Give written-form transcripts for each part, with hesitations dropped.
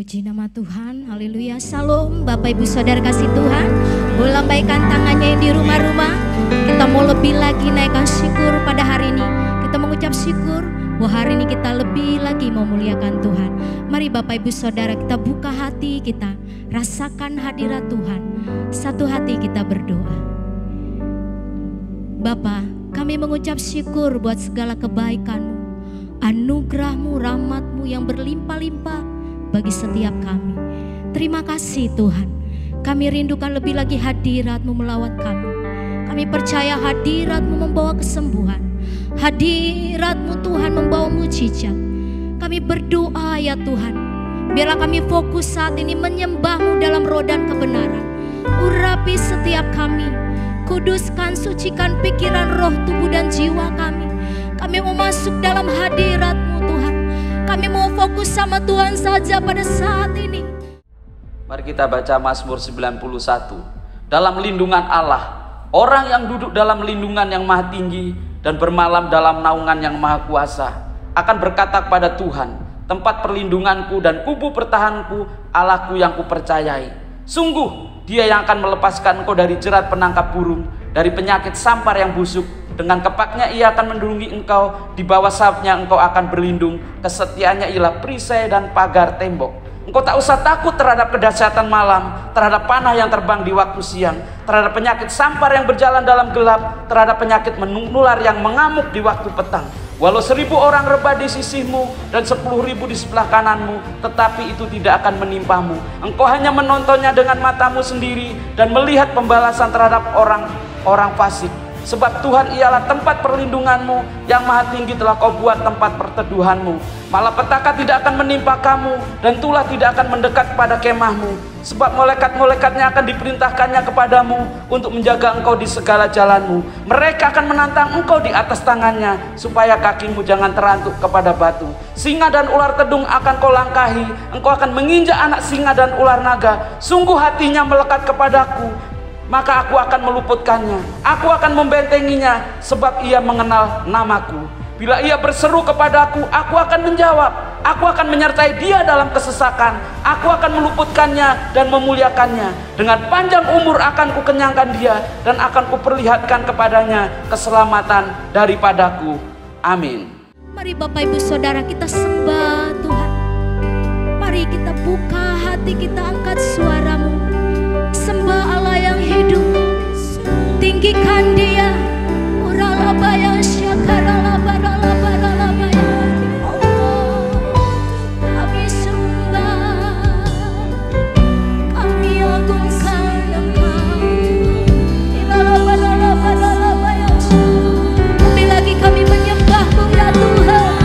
Puji nama Tuhan, haleluya. Shalom Bapak Ibu Saudara kasih Tuhan. Boleh lambaikan tangannya yang di rumah-rumah. Kita mau lebih lagi naikkan syukur pada hari ini. Kita mengucap syukur bahwa hari ini kita lebih lagi memuliakan Tuhan. Mari Bapak Ibu Saudara kita buka hati kita, rasakan hadirat Tuhan. Satu hati kita berdoa. Bapa, kami mengucap syukur buat segala kebaikan-Mu, anugerah-Mu, rahmat-Mu yang berlimpah-limpah bagi setiap kami. Terima kasih Tuhan. Kami rindukan lebih lagi hadirat-Mu melawat kami. Kami percaya hadirat-Mu membawa kesembuhan. Hadirat-Mu Tuhan membawa mujizat. Kami berdoa ya Tuhan, biarlah kami fokus saat ini menyembah-Mu dalam roh dan kebenaran. Urapi setiap kami. Kuduskan, sucikan pikiran, roh, tubuh dan jiwa kami. Kami mau masuk dalam hadirat-Mu Tuhan. Kami mau fokus sama Tuhan saja pada saat ini. Mari kita baca Mazmur 91. Dalam lindungan Allah, orang yang duduk dalam lindungan yang maha tinggi dan bermalam dalam naungan yang maha kuasa akan berkata kepada Tuhan, tempat perlindunganku dan kubu pertahananku, Allahku yang kupercayai. Sungguh Dia yang akan melepaskan engkau dari jerat penangkap burung, dari penyakit sampar yang busuk. Dengan kepaknya Ia akan melindungi engkau, di bawah sayapnya engkau akan berlindung. Kesetiaannya ialah perisai dan pagar tembok. Engkau tak usah takut terhadap kedahsyatan malam, terhadap panah yang terbang di waktu siang, terhadap penyakit sampar yang berjalan dalam gelap, terhadap penyakit menular yang mengamuk di waktu petang. Walau 1000 orang rebah di sisimu dan 10.000 di sebelah kananmu, tetapi itu tidak akan menimpamu. Engkau hanya menontonnya dengan matamu sendiri dan melihat pembalasan terhadap orang fasik. Sebab Tuhan ialah tempat perlindunganmu, yang maha tinggi telah kau buat tempat perteduhanmu. Malapetaka tidak akan menimpa kamu, dan tulah tidak akan mendekat pada kemahmu. Sebab malaikat-malaikatnya akan diperintahkannya kepadamu untuk menjaga engkau di segala jalanmu. Mereka akan menantang engkau di atas tangannya, supaya kakimu jangan terantuk kepada batu. Singa dan ular tedung akan kau langkahi, engkau akan menginjak anak singa dan ular naga. Sungguh hatinya melekat kepadaku, maka aku akan meluputkannya, aku akan membentenginya, sebab ia mengenal namaku. Bila ia berseru kepadaku, aku akan menjawab. Aku akan menyertai dia dalam kesesakan. Aku akan meluputkannya dan memuliakannya. Dengan panjang umur akan kukenyangkan dia, dan akan kuperlihatkan kepadanya keselamatan daripadaku. Amin. Mari Bapak Ibu Saudara kita sembah Tuhan. Mari kita buka hati, kita angkat suaramu. Sembah Allah yang hidup, tinggikan Dia. Uralabaya syakaralabaralabaralabaya. Allah, kami sembah, kami agungkan Engkau. Ilalabaralabaralabaya. Lebih lagi kami menyembah-Mu ya Tuhan.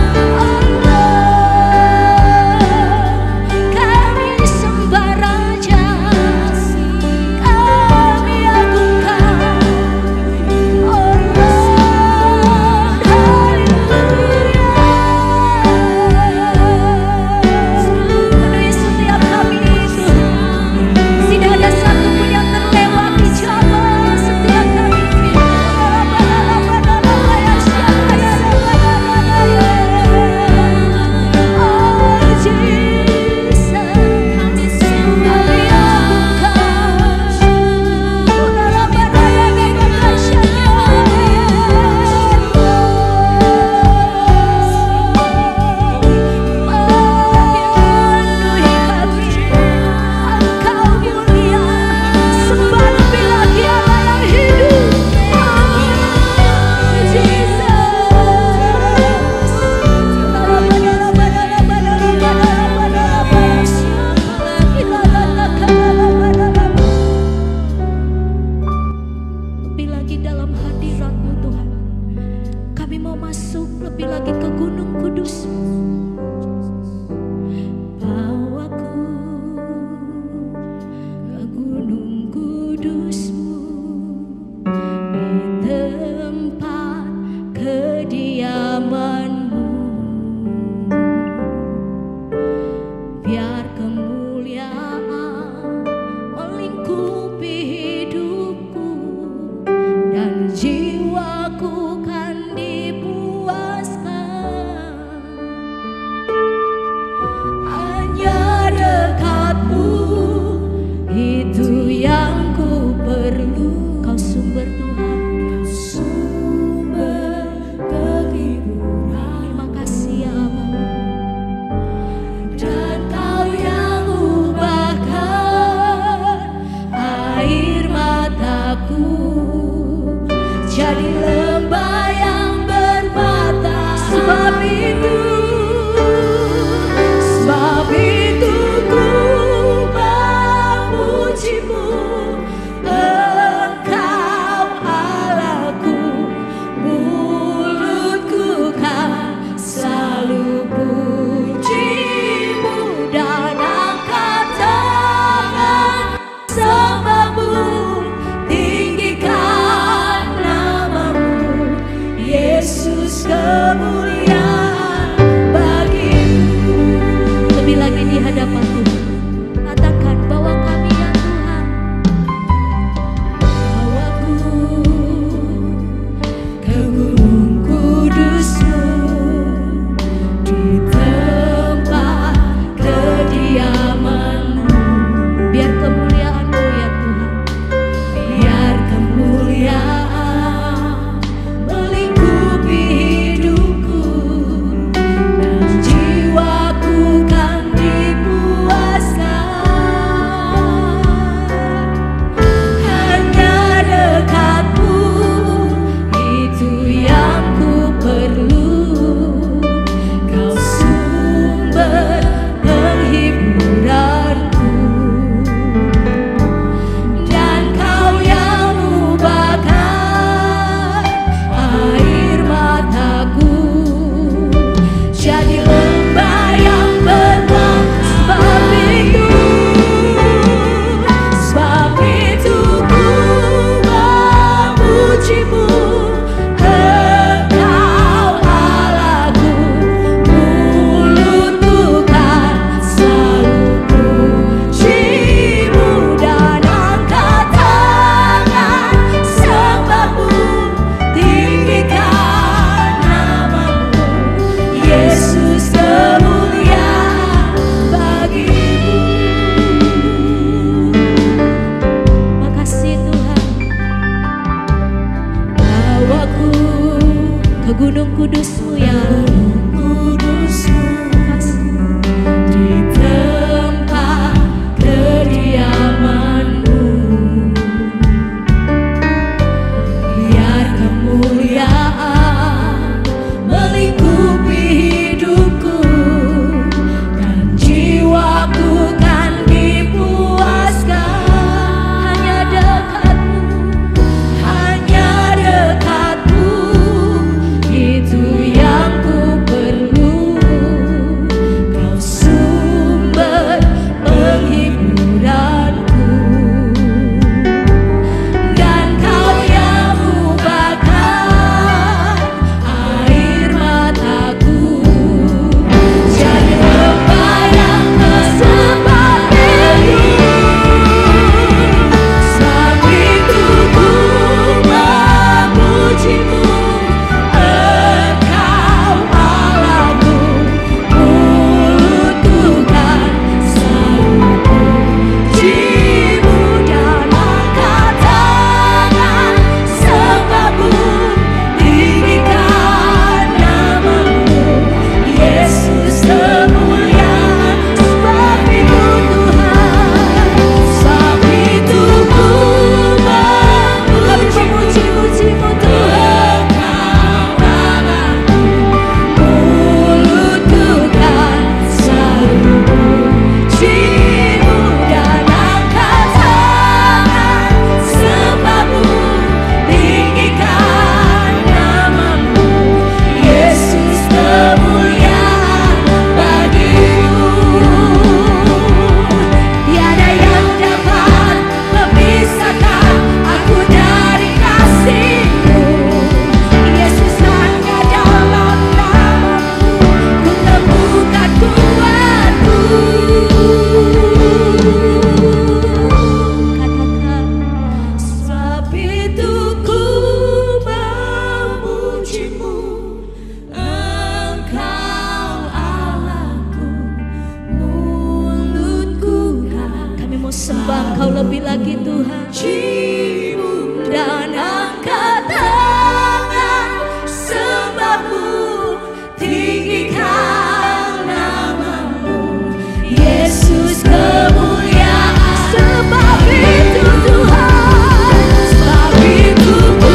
lagi Tuhan. Cium dan angkat tangan, sembahmu, tinggikan namamu, Yesus kemuliaan. Sebab itu Tuhan, sebab itu ku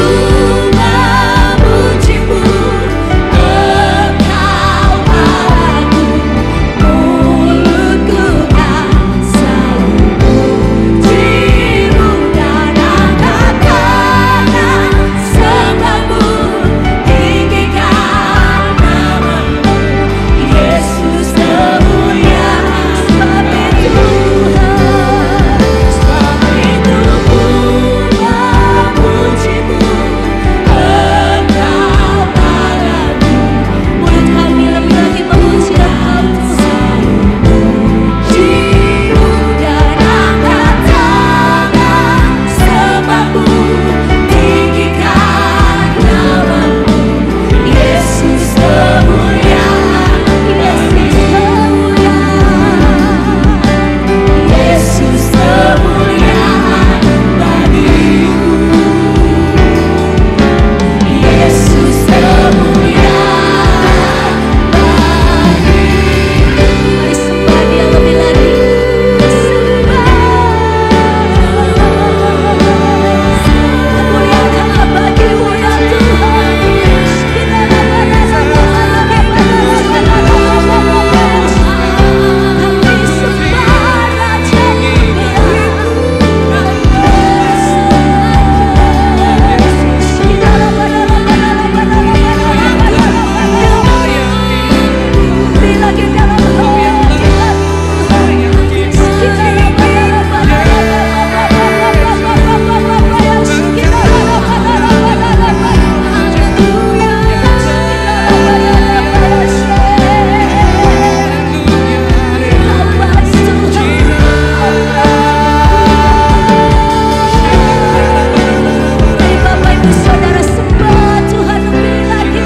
memujimu, Engkau Allahku, mulutku kan selalu memujimu dan angkat tangan, sembahmu, tinggikan namamu, Yesus kemuliaan. Sebab itu Tuhan, sebab itu ku memujimu, Engkau Allahku. Mulut kami lebih lagi memuji Engkau Tuhan. Cium dan angkat tangan, sembahmu, tinggikan namamu, Yesus kemuliaan, Yesus kemuliaan, Yesus kemuliaan bagimu, Yesus kemuliaan bagimu. Mari sembah Dia lebih lagi. Kemuliaan hanya bagimu ya Tuhan. Kami sembah Raja Bapak Ibu Saudara sembah Tuhan lebih lagi.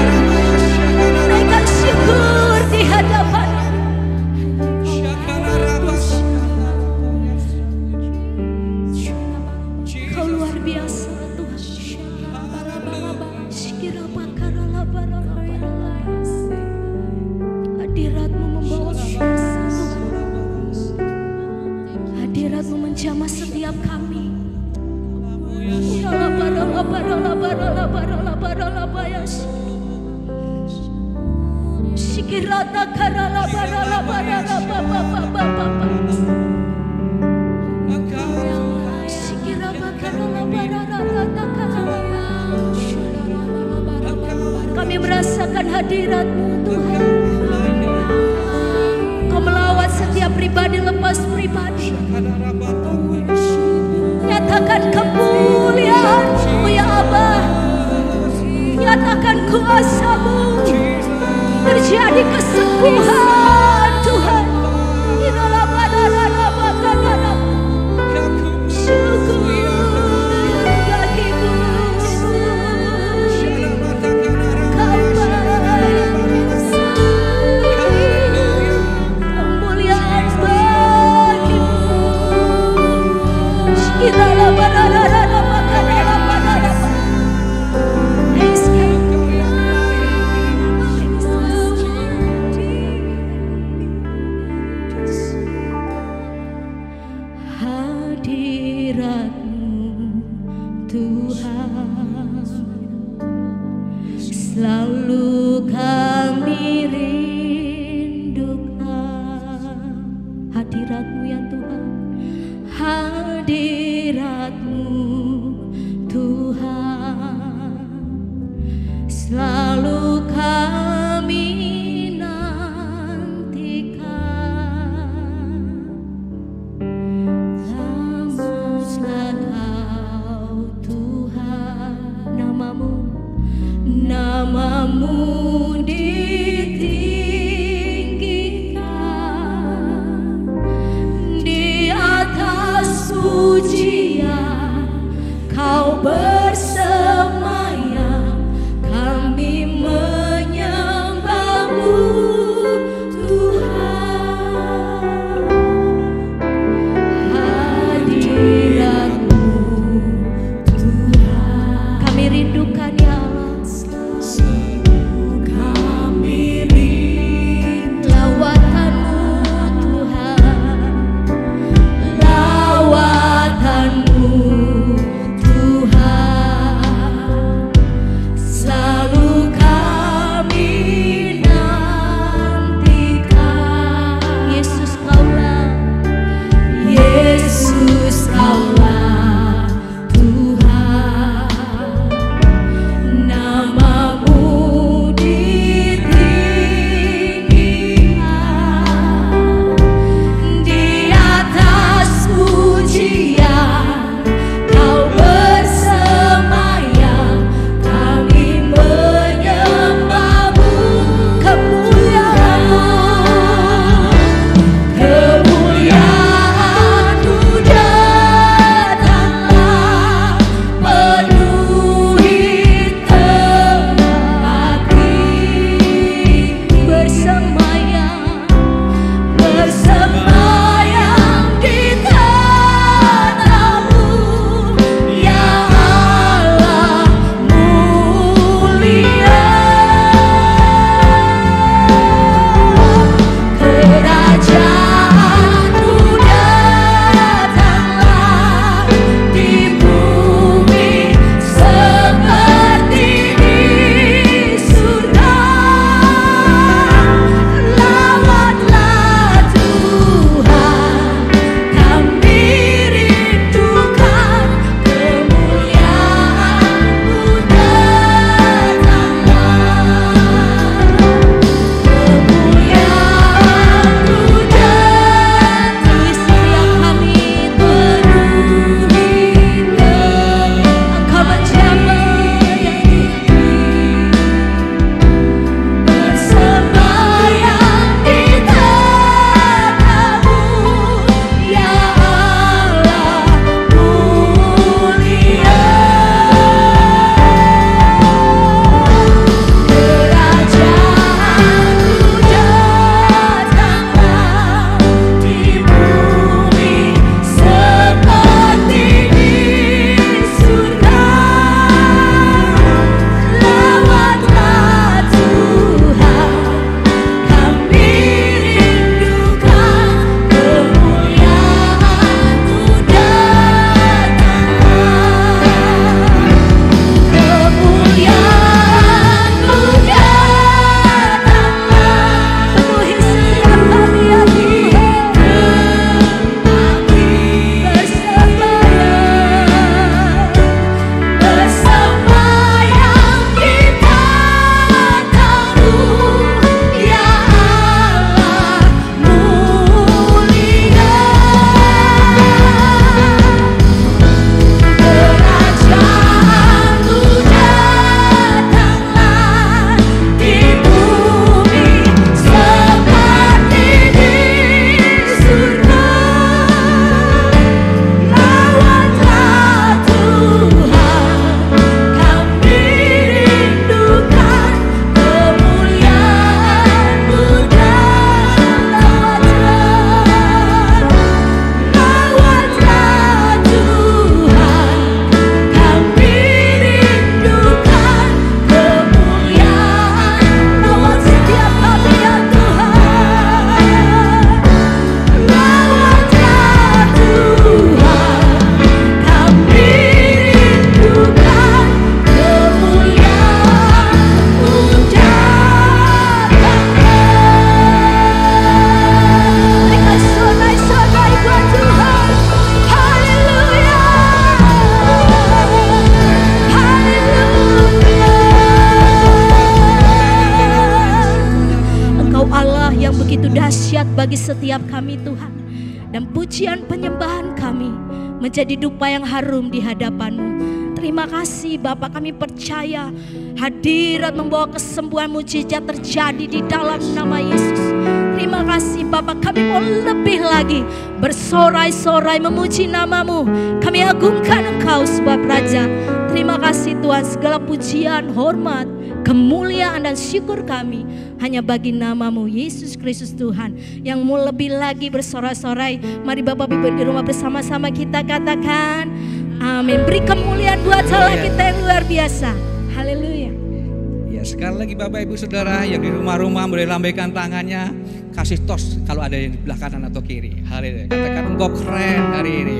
Naikkan syukur di hadapan-Nya. Kau luar biasa Tuhan. Hadirat-Mu membawa kuasa Tuhan. Hadirat-Mu menjamah setiap kami. Sikirata karala barala barala baba baba baba. Sikiraba karala barala rata karala. Kami merasakan hadirat-Mu Tuhan. Kau melawat setiap pribadi lepas pribadi. Nyatakan kemuliaan-Mu ya Abah. Nyatakan kuasa-Mu. Terjadi kesembuhan Tuhan. Syukur bagimu. Kau baik. yang begitu dahsyat bagi setiap kami Tuhan. Dan pujian penyembahan kami menjadi dupa yang harum di hadapan-Mu. Terima kasih Bapa, kami percaya hadirat membawa kesembuhan mujizat terjadi di dalam nama Yesus. Terima kasih Bapa, kami mau lebih lagi bersorai-sorai memuji nama-Mu. Kami agungkan Engkau sebab Raja. Terima kasih Tuhan, segala pujian, hormat, kemuliaan dan syukur kami hanya bagi nama-Mu Yesus Kristus Tuhan. Yang mau lebih lagi bersorai-sorai, mari Bapak Ibu di rumah bersama-sama kita katakan amin. Beri kemuliaan buat Allah kita yang luar biasa. Haleluya. Ya, sekali lagi Bapak Ibu Saudara yang di rumah-rumah boleh lambaikan tangannya, kasih tos kalau ada yang di belah kanan atau kiri. Haleluya. Katakan engkau keren hari ini.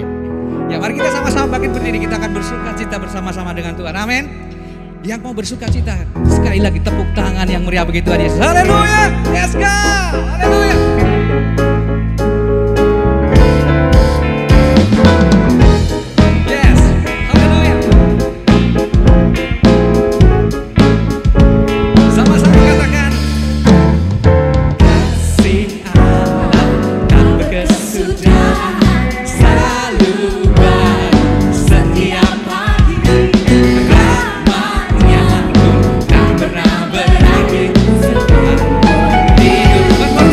Ya, mari kita sama-sama bangkit berdiri, kita akan bersuka cita bersama-sama dengan Tuhan. Amin. Yang mau bersuka cita, sekali lagi tepuk tangan yang meriah begitu Tuhan Yesus. Haleluya. Yes God. Haleluya. One more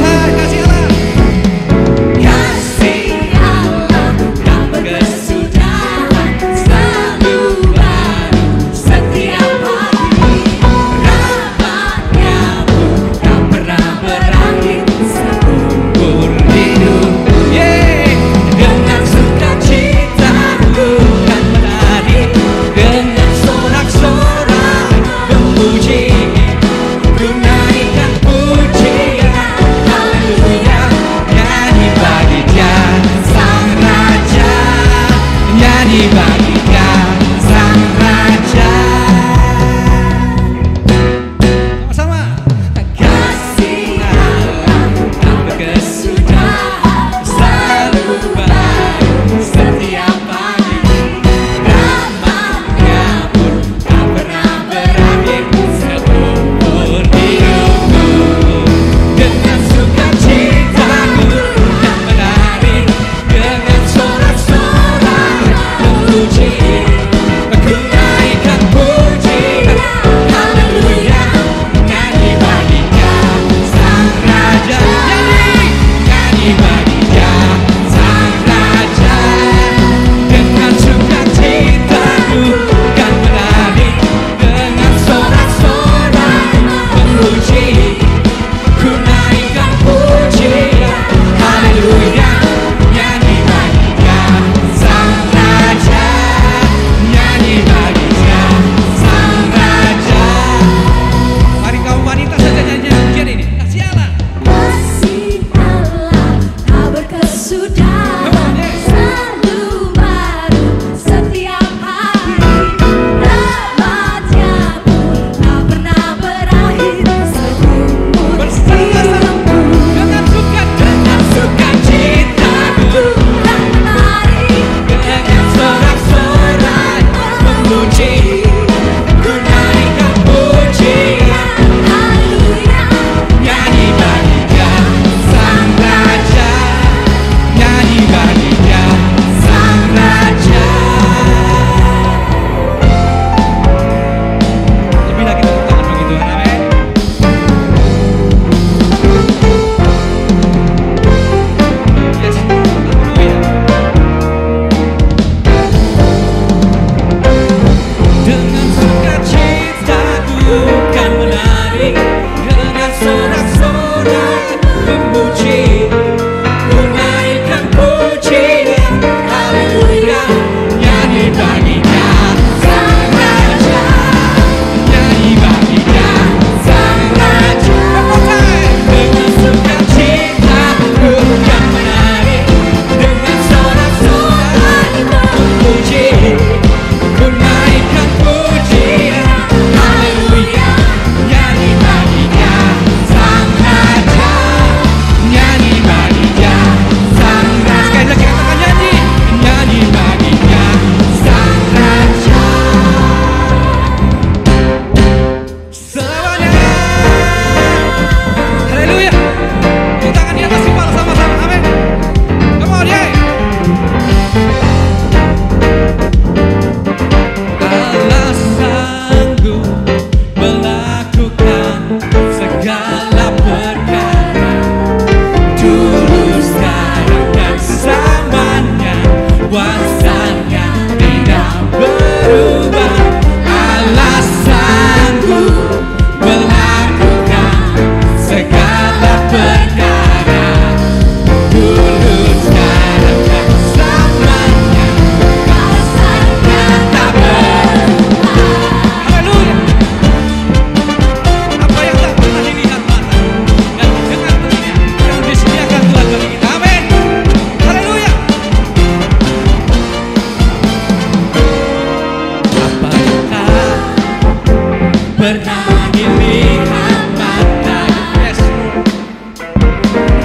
pernah dilihat mata, yes,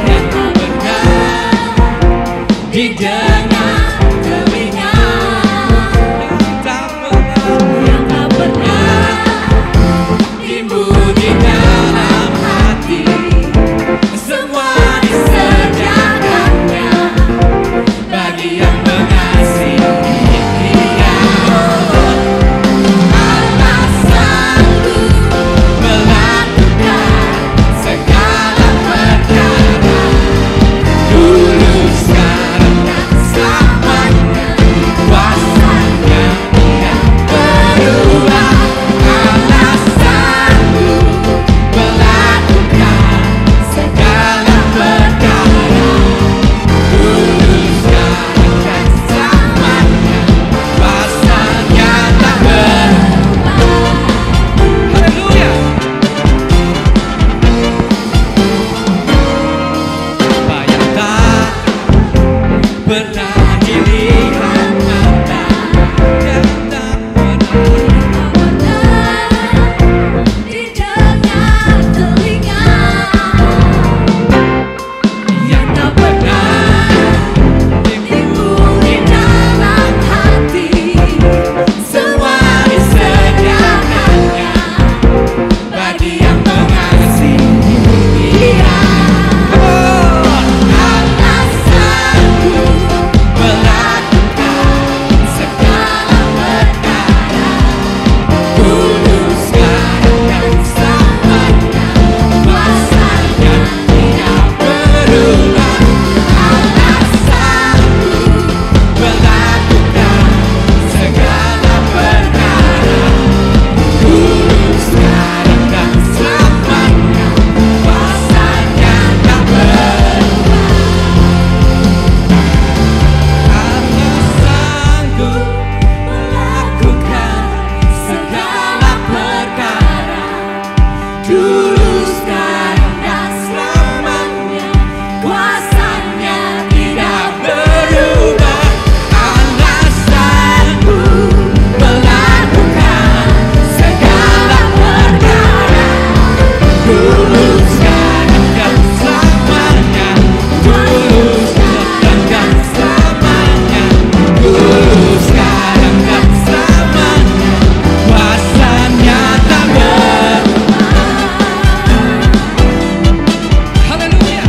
yang tak pernah didengar telinga, yang tak pernah timbul di dalam hati, semua disediakannya bagi yang mengasihi Dia. Allah sanggup melakukan segala perkara, dulu, sekarang, dan selamanya. Kuasanya tidak berubah. Allah sanggup melakukan segala perkara, dulu, sekarang, dan selamanya. Kuasanya tak berubah. Haleluya. Apa yang tak pernah dilihat mata, yang tak pernah didengar telinga, yang tak pernah timbul di dalam hati, semua disediakannya bagi yang mengasihi Dia. Allah sanggup melakukan segala perkara, dulu, sekarang, dan selamanya. Kuasanya tidak berubah. Allah sanggup melakukan segala perkara, dulu, sekarang, dan selamanya. Kuasanya tak berubah. Allah sanggup melakukan segala perkara, dulu, sekarang, dan selamanya. Kuasanya tidak berubah. Allah sanggup melakukan segala perkara, dulu, sekarang, dan selamanya. Dulu, sekarang, dan selamanya. Dulu, sekarang, dan selamanya. Kuasanya tak berubah. Haleluya.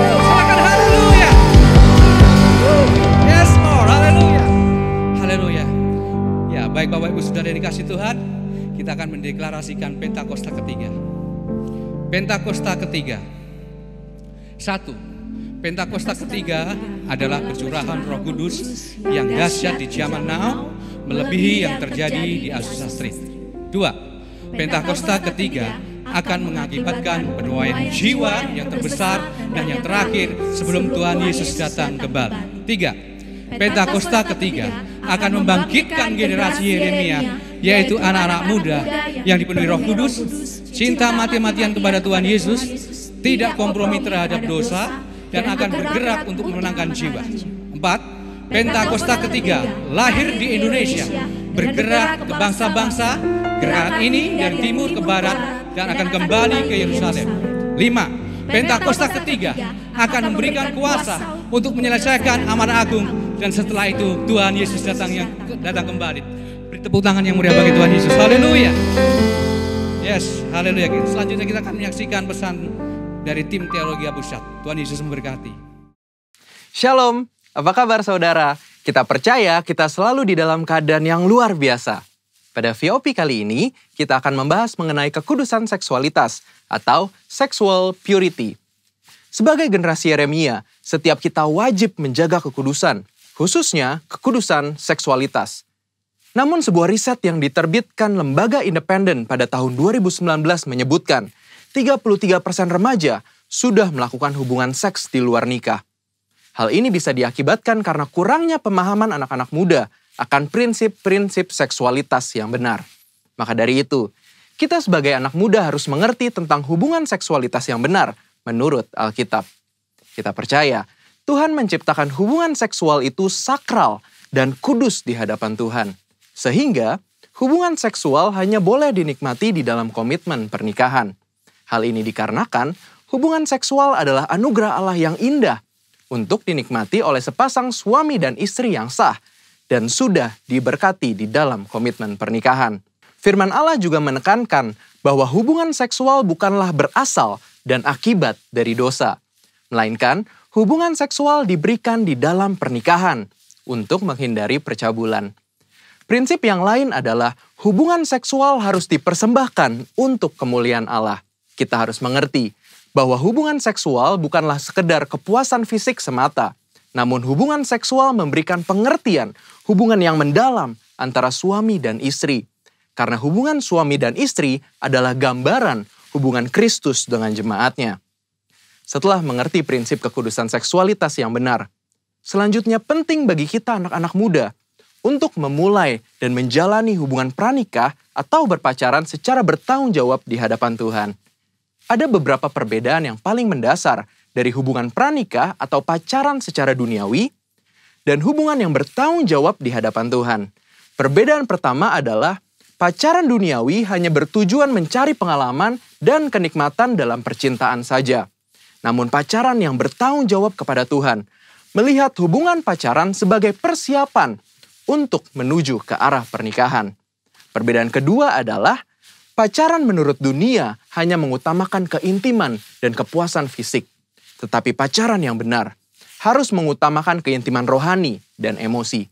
Silakan haleluya. Yes Lord, haleluya. Haleluya. Ya, baik Bapak Ibu Saudara yang dikasihi Tuhan, kita akan mendeklarasikan Pentakosta ketiga. Pentakosta ketiga. 1. Pentakosta ketiga adalah pencurahan Roh Kudus yang dahsyat di zaman now, melebihi yang terjadi di Azusa Street. 2. Pentakosta ketiga akan mengakibatkan penuaian jiwa yang terbesar dan yang terakhir sebelum Tuhan Yesus datang kembali. 3. Pentakosta ketiga akan membangkitkan generasi Yeremia, yaitu anak-anak muda yang dipenuhi Roh Kudus, cinta mati-matian kepada Tuhan Yesus, tidak kompromi terhadap dosa, dan akan bergerak untuk memenangkan jiwa. 4. Pentakosta ketiga lahir di Indonesia, bergerak ke bangsa-bangsa. Gerakan ini dari timur ke barat dan akan kembali ke Yerusalem. 5. Pentakosta ketiga akan memberikan kuasa untuk menyelesaikan amanah agung, dan setelah itu Tuhan Yesus datang kembali. Beri tepuk tangan yang meriah bagi Tuhan Yesus. Haleluya. Yes, haleluya. Selanjutnya kita akan menyaksikan pesan dari tim Teologi Pusat. Tuhan Yesus memberkati. Shalom, apa kabar saudara? Kita percaya kita selalu di dalam keadaan yang luar biasa. Pada VOP kali ini, kita akan membahas mengenai kekudusan seksualitas atau sexual purity. Sebagai generasi Yeremia, setiap kita wajib menjaga kekudusan, khususnya kekudusan seksualitas. Namun sebuah riset yang diterbitkan lembaga independen pada tahun 2019 menyebutkan 33% remaja sudah melakukan hubungan seks di luar nikah. Hal ini bisa diakibatkan karena kurangnya pemahaman anak-anak muda akan prinsip-prinsip seksualitas yang benar. Maka dari itu, kita sebagai anak muda harus mengerti tentang hubungan seksualitas yang benar menurut Alkitab. Kita percaya Tuhan menciptakan hubungan seksual itu sakral dan kudus di hadapan Tuhan. Sehingga hubungan seksual hanya boleh dinikmati di dalam komitmen pernikahan. Hal ini dikarenakan hubungan seksual adalah anugerah Allah yang indah untuk dinikmati oleh sepasang suami dan istri yang sah dan sudah diberkati di dalam komitmen pernikahan. Firman Allah juga menekankan bahwa hubungan seksual bukanlah berasal dan akibat dari dosa, melainkan hubungan seksual diberikan di dalam pernikahan untuk menghindari percabulan. Prinsip yang lain adalah hubungan seksual harus dipersembahkan untuk kemuliaan Allah. Kita harus mengerti bahwa hubungan seksual bukanlah sekedar kepuasan fisik semata, namun hubungan seksual memberikan pengertian hubungan yang mendalam antara suami dan istri. Karena hubungan suami dan istri adalah gambaran hubungan Kristus dengan jemaatnya. Setelah mengerti prinsip kekudusan seksualitas yang benar, selanjutnya penting bagi kita anak-anak muda untuk memulai dan menjalani hubungan pranikah atau berpacaran secara bertanggung jawab di hadapan Tuhan. Ada beberapa perbedaan yang paling mendasar dari hubungan pranikah atau pacaran secara duniawi dan hubungan yang bertanggung jawab di hadapan Tuhan. Perbedaan pertama adalah pacaran duniawi hanya bertujuan mencari pengalaman dan kenikmatan dalam percintaan saja. Namun pacaran yang bertanggung jawab kepada Tuhan melihat hubungan pacaran sebagai persiapan untuk menuju ke arah pernikahan. Perbedaan kedua adalah pacaran menurut dunia hanya mengutamakan keintiman dan kepuasan fisik. Tetapi pacaran yang benar harus mengutamakan keintiman rohani dan emosi.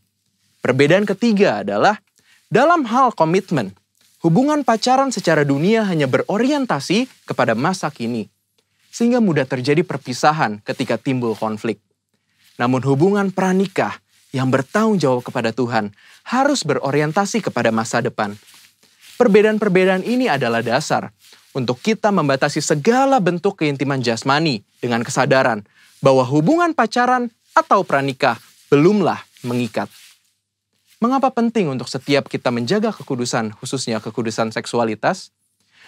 Perbedaan ketiga adalah dalam hal komitmen, hubungan pacaran secara dunia hanya berorientasi kepada masa kini, sehingga mudah terjadi perpisahan ketika timbul konflik. Namun hubungan pranikah yang bertanggung jawab kepada Tuhan harus berorientasi kepada masa depan. Perbedaan-perbedaan ini adalah dasar untuk kita membatasi segala bentuk keintiman jasmani dengan kesadaran bahwa hubungan pacaran atau pranikah belumlah mengikat. Mengapa penting untuk setiap kita menjaga kekudusan, khususnya kekudusan seksualitas?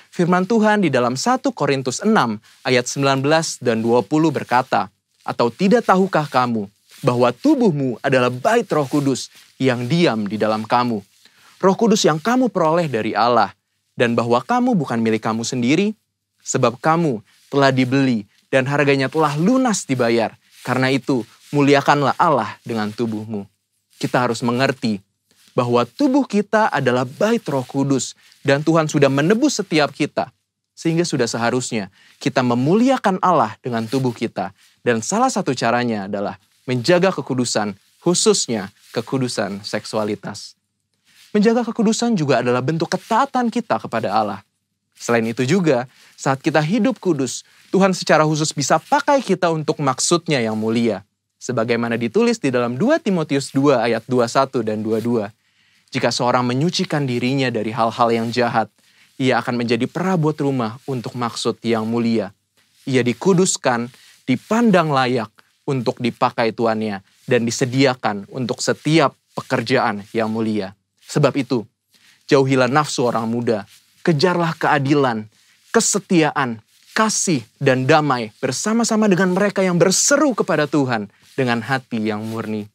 Firman Tuhan di dalam 1 Korintus 6 ayat 19 dan 20 berkata, "Atau tidak tahukah kamu bahwa tubuhmu adalah bait Roh Kudus yang diam di dalam kamu? Roh Kudus yang kamu peroleh dari Allah, dan bahwa kamu bukan milik kamu sendiri, sebab kamu telah dibeli dan harganya telah lunas dibayar. Karena itu, muliakanlah Allah dengan tubuhmu." Kita harus mengerti bahwa tubuh kita adalah bait Roh Kudus dan Tuhan sudah menebus setiap kita. Sehingga sudah seharusnya kita memuliakan Allah dengan tubuh kita. Dan salah satu caranya adalah menjaga kekudusan, khususnya kekudusan seksualitas. Menjaga kekudusan juga adalah bentuk ketaatan kita kepada Allah. Selain itu juga, saat kita hidup kudus, Tuhan secara khusus bisa pakai kita untuk maksudnya yang mulia. Sebagaimana ditulis di dalam 2 Timotius 2 ayat 21 dan 22. Jika seorang menyucikan dirinya dari hal-hal yang jahat, ia akan menjadi perabot rumah untuk maksud yang mulia. Ia dikuduskan, dipandang layak untuk dipakai tuannya, dan disediakan untuk setiap pekerjaan yang mulia. Sebab itu, jauhilah nafsu orang muda, kejarlah keadilan, kesetiaan, kasih, dan damai bersama-sama dengan mereka yang berseru kepada Tuhan dengan hati yang murni.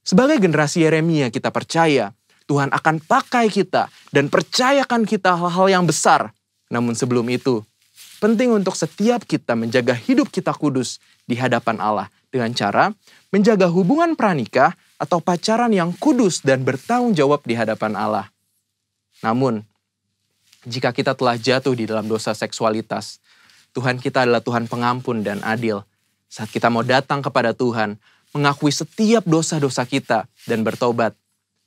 Sebagai generasi Yeremia, kita percaya Tuhan akan pakai kita dan percayakan kita hal-hal yang besar. Namun sebelum itu, penting untuk setiap kita menjaga hidup kita kudus di hadapan Allah dengan cara menjaga hubungan pranikah atau pacaran yang kudus dan bertanggung jawab di hadapan Allah. Namun, jika kita telah jatuh di dalam dosa seksualitas, Tuhan kita adalah Tuhan pengampun dan adil. Saat kita mau datang kepada Tuhan, mengakui setiap dosa-dosa kita dan bertobat,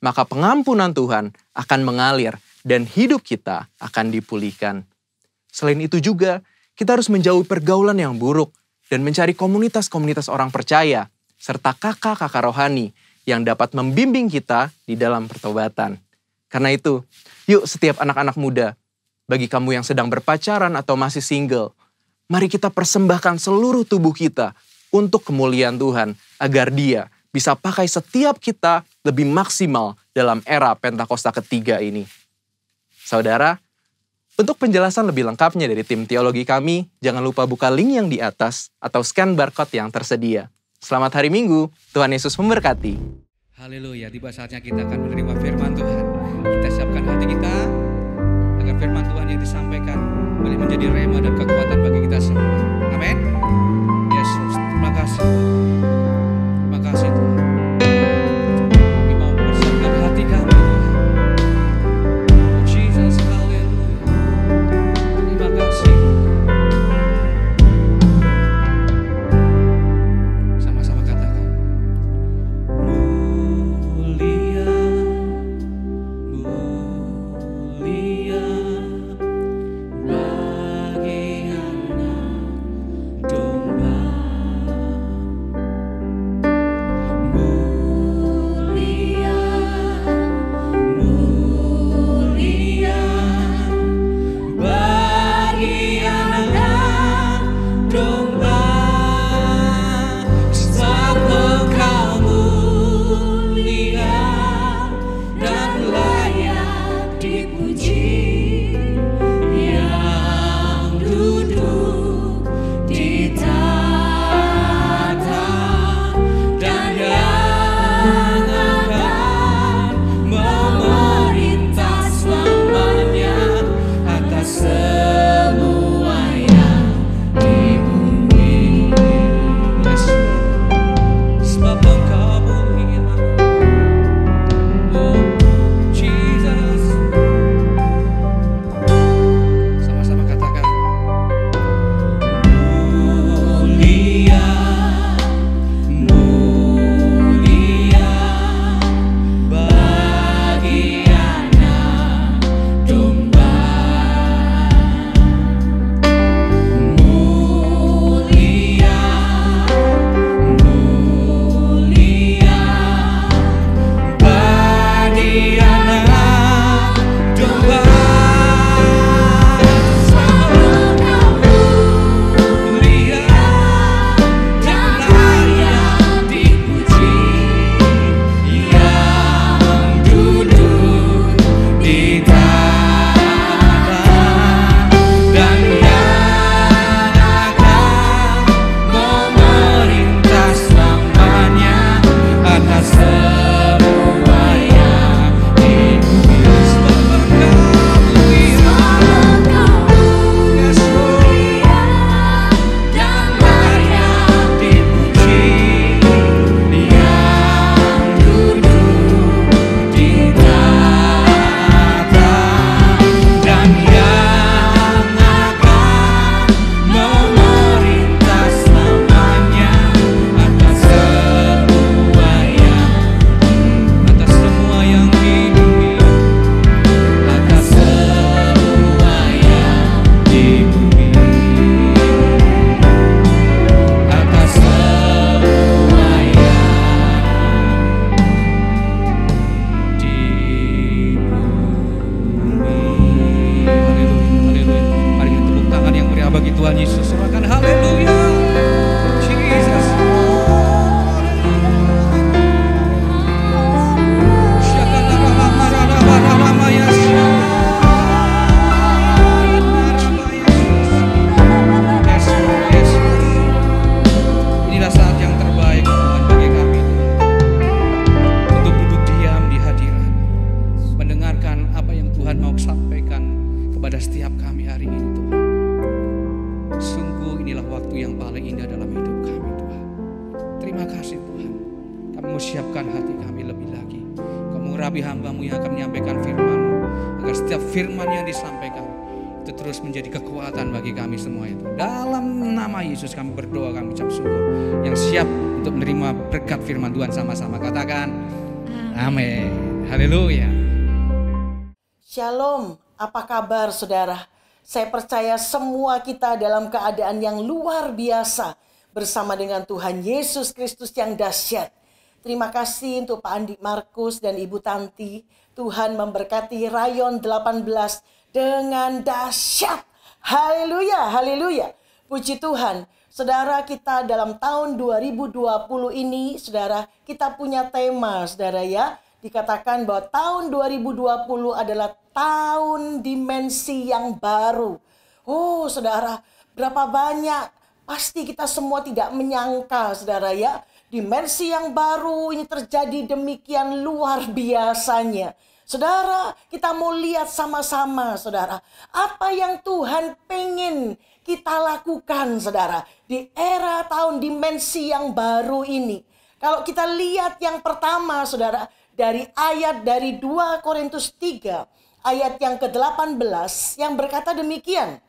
maka pengampunan Tuhan akan mengalir dan hidup kita akan dipulihkan. Selain itu juga, kita harus menjauhi pergaulan yang buruk dan mencari komunitas-komunitas orang percaya, serta kakak-kakak rohani yang dapat membimbing kita di dalam pertobatan. Karena itu, yuk setiap anak-anak muda, bagi kamu yang sedang berpacaran atau masih single, mari kita persembahkan seluruh tubuh kita untuk kemuliaan Tuhan, agar Dia bisa pakai setiap kita lebih maksimal dalam era Pentakosta ketiga ini. Saudara, untuk penjelasan lebih lengkapnya dari tim teologi kami, jangan lupa buka link yang di atas atau scan barcode yang tersedia. Selamat hari Minggu, Tuhan Yesus memberkati. Haleluya, tiba saatnya kita akan menerima firman Tuhan. Kita siapkan hati kita agar firman Tuhan yang disampaikan boleh menjadi rema dan kekuatan bagi kita semua. Amin. Yesus, terima kasih. Terima kasih Tuhan. Kami mau mempersiapkan hati kami Tuhan. Oh Jesus, haleluya. Terima kasih. Sama-sama katakan. Mulia, mulia bagi anak domba. Mulia, mulia bagi anak domba. Sebab Engkau mulia dan layak dipuji, yang duduk di tahta dan yang akan memerintah selamanya atas semua yang di bumi. Yes, sebab Engkau mulia. Oh Jesus, sama-sama katakan. Mulia, mulia bagi anak domba. Mulia, mulia bagi anak domba. Mulia dan layak dipuji, yang duduk di tahta dan yang akan memerintah selamanya atas semua yang di bumi. Sebab Engkau mulia, yes Lord, dan layak dipuji, yang duduk di tahta dan yang akan memerintah selamanya atas semua yang di bumi, atas semua yang di bumi, atas semua yang di bumi. Haleluya, haleluya. Mari kita tepuk tangan yang meriah bagi Tuhan Yesus. Serahkan haleluya. Jesus. Inilah saat yang terbaik Tuhan bagi kami untuk duduk diam di hadirat, mendengarkan apa yang Tuhan mau sampaikan kepada setiap kami hari ini Tuhan. Sungguh inilah waktu yang paling indah dalam hidup kami Tuhan. Terima kasih Tuhan. Kami mau siapkan hati kami lebih lagi. Kamu rabi hamba-Mu yang akan menyampaikan firman-Mu, agar setiap firman yang disampaikan itu terus menjadi kekuatan bagi kami semua itu. Dalam nama Yesus kami berdoa, kami ucap syukur. Yang siap untuk menerima berkat firman Tuhan sama-sama katakan amin. Haleluya. Shalom, apa kabar saudara? Saya percaya semua kita dalam keadaan yang luar biasa bersama dengan Tuhan Yesus Kristus yang dahsyat. Terima kasih untuk Pak Andi Markus dan Ibu Tanti. Tuhan memberkati Rayon 18 dengan dahsyat. Haleluya, haleluya. Puji Tuhan. Saudara, kita dalam tahun 2020 ini, saudara, kita punya tema, saudara ya. Dikatakan bahwa tahun 2020 adalah tahun dimensi yang baru. Oh, saudara, berapa banyak, pasti kita semua tidak menyangka, saudara ya, dimensi yang baru ini terjadi demikian luar biasanya. Saudara, kita mau lihat sama-sama, saudara, apa yang Tuhan pengen kita lakukan, saudara, di era tahun dimensi yang baru ini. Kalau kita lihat yang pertama, saudara, dari 2 Korintus 3, ayat yang ke-18, yang berkata demikian.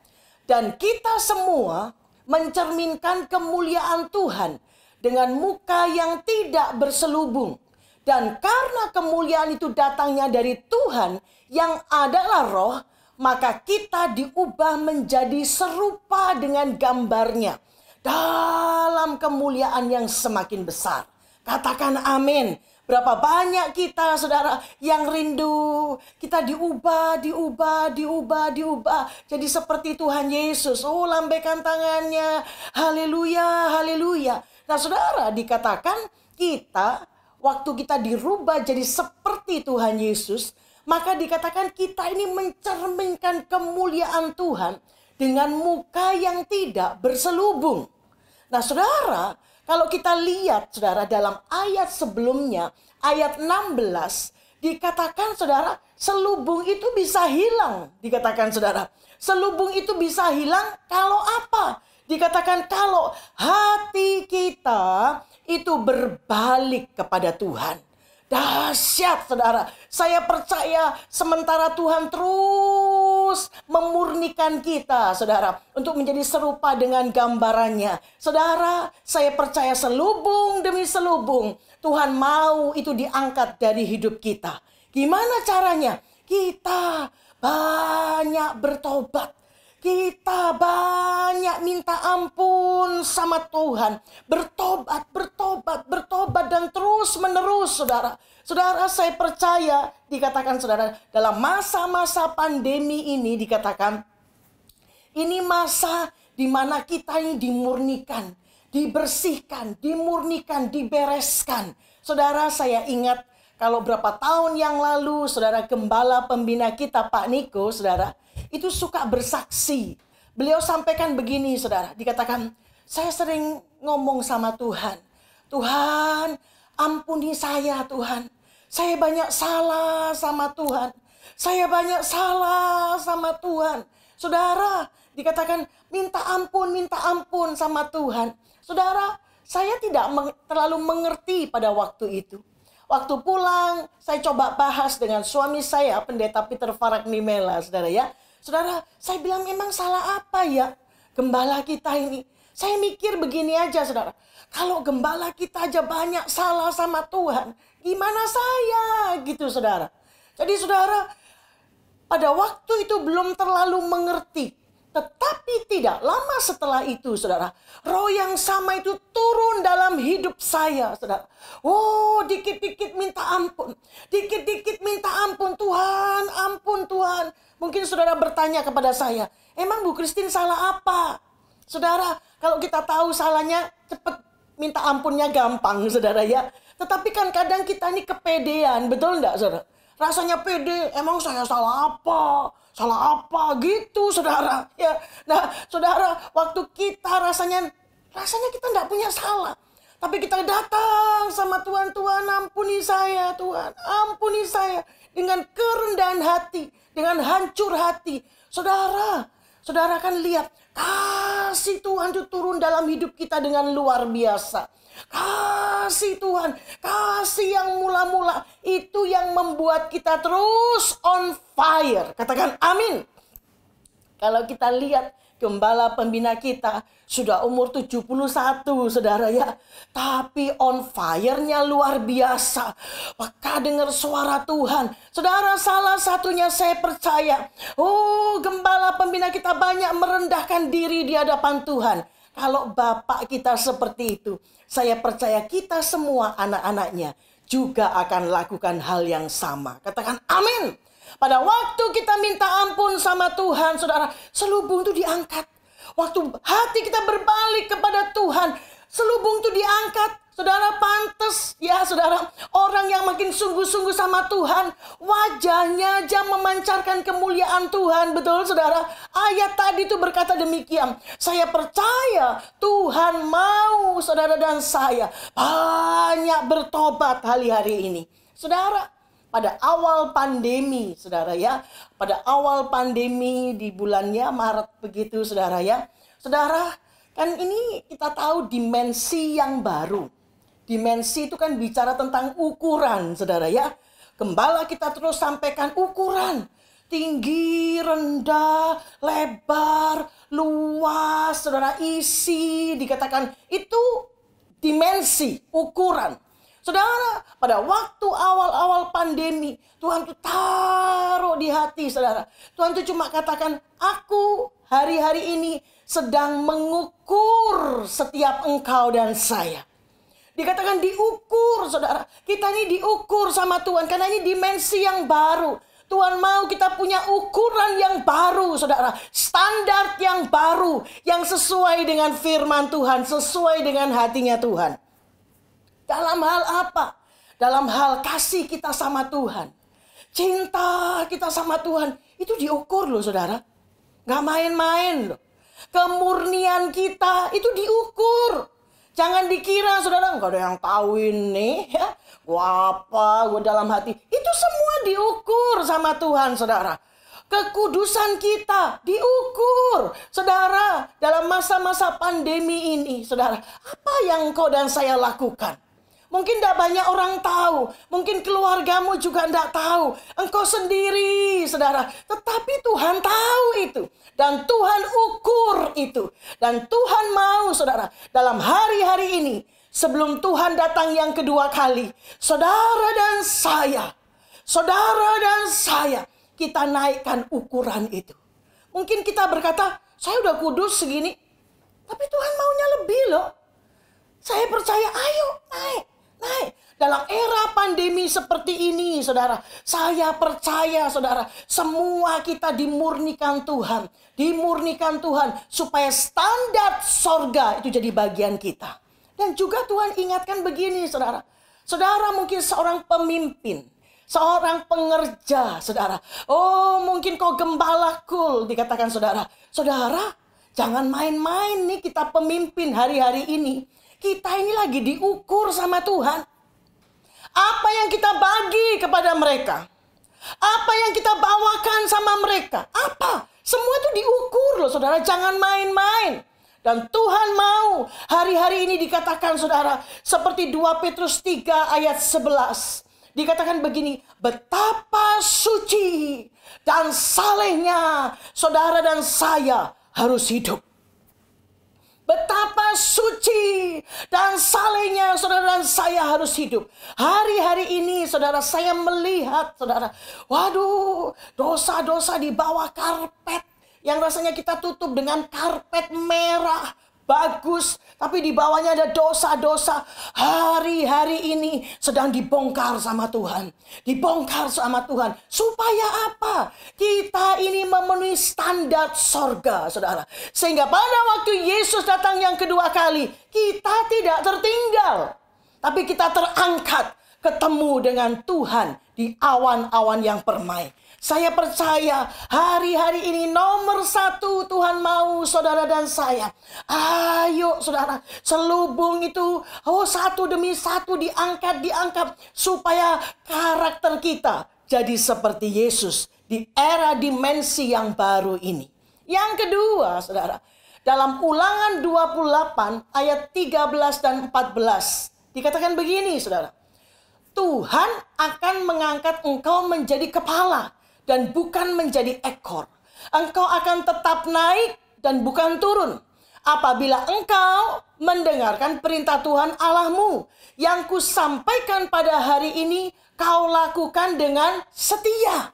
Dan kita semua mencerminkan kemuliaan Tuhan dengan muka yang tidak berselubung. Dan karena kemuliaan itu datangnya dari Tuhan yang adalah roh, maka kita diubah menjadi serupa dengan gambarnya dalam kemuliaan yang semakin besar. Katakan amin. Berapa banyak kita, saudara, yang rindu kita diubah jadi seperti Tuhan Yesus. Oh, lambaikan tangannya. Haleluya, haleluya. Nah, saudara, dikatakan kita, waktu kita dirubah jadi seperti Tuhan Yesus, maka dikatakan kita ini mencerminkan kemuliaan Tuhan dengan muka yang tidak berselubung. Nah, saudara, kalau kita lihat, saudara, dalam ayat sebelumnya, ayat 16, dikatakan, saudara, selubung itu bisa hilang. Dikatakan, saudara, selubung itu bisa hilang kalau apa? Dikatakan kalau hati kita itu berbalik kepada Tuhan. Dahsyat, saudara. Saya percaya sementara Tuhan terus memurnikan kita, saudara, untuk menjadi serupa dengan gambarannya. Saudara, saya percaya selubung demi selubung Tuhan mau itu diangkat dari hidup kita. Gimana caranya? Kita banyak bertobat. Kita banyak minta ampun sama Tuhan. Bertobat dan terus menerus, saudara. Saudara, saya percaya dikatakan, saudara, dalam masa-masa pandemi ini dikatakan, ini masa di mana kita ini dimurnikan, dibersihkan, dimurnikan, dibereskan. Saudara, saya ingat kalau berapa tahun yang lalu, saudara, gembala pembina kita, Pak Niko, saudara, itu suka bersaksi. Beliau sampaikan begini, saudara. Dikatakan, saya sering ngomong sama Tuhan. Tuhan, ampuni saya, Tuhan. Saya banyak salah sama Tuhan. Saya banyak salah sama Tuhan. Saudara, dikatakan minta ampun sama Tuhan. Saudara, saya tidak terlalu mengerti pada waktu itu. Waktu pulang, saya coba bahas dengan suami saya, Pendeta Peter Farak Nimela, saudara ya. Saudara, saya bilang memang salah apa ya gembala kita ini? Saya mikir begini aja, saudara. Kalau gembala kita aja banyak salah sama Tuhan, gimana saya gitu, saudara. Jadi, saudara, pada waktu itu belum terlalu mengerti. Tetapi tidak lama setelah itu, saudara, roh yang sama itu turun dalam hidup saya, saudara. Oh, dikit-dikit minta ampun. Dikit-dikit minta ampun, Tuhan, ampun Tuhan. Mungkin saudara bertanya kepada saya, emang Bu Christine salah apa? Saudara, kalau kita tahu salahnya, cepat minta ampunnya gampang, saudara ya. Tetapi kan kadang kita ini kepedean, betul enggak, saudara? Rasanya pede, emang saya salah apa? Salah apa gitu, saudara? Ya, nah, saudara, waktu kita rasanya kita enggak punya salah. Tapi kita datang sama Tuhan, Tuhan ampuni saya, Tuhan ampuni saya. Dengan kerendahan hati, dengan hancur hati. Saudara, saudara kan lihat, kasih Tuhan itu turun dalam hidup kita dengan luar biasa. Kasih Tuhan, kasih yang mula-mula itu yang membuat kita terus on fire. Katakan amin. Kalau kita lihat gembala pembina kita sudah umur 71, saudara ya. Tapi on fire-nya luar biasa. Maka dengar suara Tuhan. Saudara, salah satunya saya percaya. Oh, gembala pembina kita banyak merendahkan diri di hadapan Tuhan. Kalau Bapak kita seperti itu, saya percaya kita semua anak-anaknya juga akan lakukan hal yang sama. Katakan amin. Pada waktu kita minta ampun sama Tuhan, saudara, selubung itu diangkat. Waktu hati kita berbalik kepada Tuhan, selubung itu diangkat. Saudara, pantas ya saudara, orang yang makin sungguh-sungguh sama Tuhan, wajahnya aja memancarkan kemuliaan Tuhan. Betul saudara? Ayat tadi itu berkata demikian. Saya percaya Tuhan mau saudara dan saya banyak bertobat hari-hari ini. Saudara, pada awal pandemi saudara ya, pada awal pandemi di bulannya Maret begitu saudara ya. Saudara, kan ini kita tahu dimensi yang baru. Dimensi itu kan bicara tentang ukuran, saudara ya. Gembala kita terus sampaikan ukuran. Tinggi, rendah, lebar, luas, saudara, isi. Dikatakan itu dimensi, ukuran. Saudara, pada waktu awal-awal pandemi, Tuhan itu taruh di hati, saudara. Tuhan itu cuma katakan, aku hari-hari ini sedang mengukur setiap engkau dan saya. Dikatakan diukur, saudara. Kita ini diukur sama Tuhan karena ini dimensi yang baru. Tuhan mau kita punya ukuran yang baru, saudara. Standar yang baru, yang sesuai dengan firman Tuhan, sesuai dengan hatinya Tuhan. Dalam hal apa? Dalam hal kasih kita sama Tuhan. Cinta kita sama Tuhan. Itu diukur loh, saudara. Gak main-main loh. Kemurnian kita itu diukur. Jangan dikira saudara, nggak ada yang tahu ini ya. Gua apa, gua dalam hati. Itu semua diukur sama Tuhan saudara. Kekudusan kita diukur. Saudara, dalam masa-masa pandemi ini saudara, apa yang kau dan saya lakukan? Mungkin tidak banyak orang tahu. Mungkin keluargamu juga tidak tahu. Engkau sendiri, saudara. Tetapi Tuhan tahu itu. Dan Tuhan ukur itu. Dan Tuhan mau, saudara. Dalam hari-hari ini, sebelum Tuhan datang yang kedua kali, saudara dan saya, kita naikkan ukuran itu. Mungkin kita berkata, saya udah kudus segini. Tapi Tuhan maunya lebih loh. Saya percaya, ayo naik. Dalam era pandemi seperti ini, saudara, saya percaya, saudara, semua kita dimurnikan Tuhan. Dimurnikan Tuhan supaya standar sorga itu jadi bagian kita. Dan juga Tuhan ingatkan begini, saudara. Saudara mungkin seorang pemimpin, seorang pengerja, saudara. Oh, mungkin kau gembala kul, dikatakan saudara. Saudara, jangan main-main nih kita pemimpin hari-hari ini. Kita ini lagi diukur sama Tuhan. Apa yang kita bagi kepada mereka? Apa yang kita bawakan sama mereka? Apa? Semua itu diukur loh saudara. Jangan main-main. Dan Tuhan mau hari-hari ini dikatakan saudara. Seperti 2 Petrus 3 ayat 11. Dikatakan begini. Betapa suci dan salehnya saudara dan saya harus hidup. Betapa suci dan salehnya saudara dan saya harus hidup. Hari-hari ini saudara saya melihat saudara. Waduh, dosa-dosa di bawah karpet. Yang rasanya kita tutup dengan karpet merah. Bagus, tapi di bawahnya ada dosa-dosa. Hari-hari ini sedang dibongkar sama Tuhan. Dibongkar sama Tuhan. Supaya apa? Kita ini memenuhi standar sorga, saudara. Sehingga pada waktu Yesus datang yang kedua kali, kita tidak tertinggal. Tapi kita terangkat, ketemu dengan Tuhan di awan-awan yang permai. Saya percaya hari-hari ini nomor 1 Tuhan mau saudara dan saya. Ayo saudara, selubung itu satu demi satu diangkat. Supaya karakter kita jadi seperti Yesus di era dimensi yang baru ini. Yang kedua saudara, dalam Ulangan 28 ayat 13 dan 14. Dikatakan begini saudara. Tuhan akan mengangkat engkau menjadi kepala dan bukan menjadi ekor. Engkau akan tetap naik dan bukan turun. Apabila engkau mendengarkan perintah Tuhan Allahmu yang kusampaikan pada hari ini, kau lakukan dengan setia.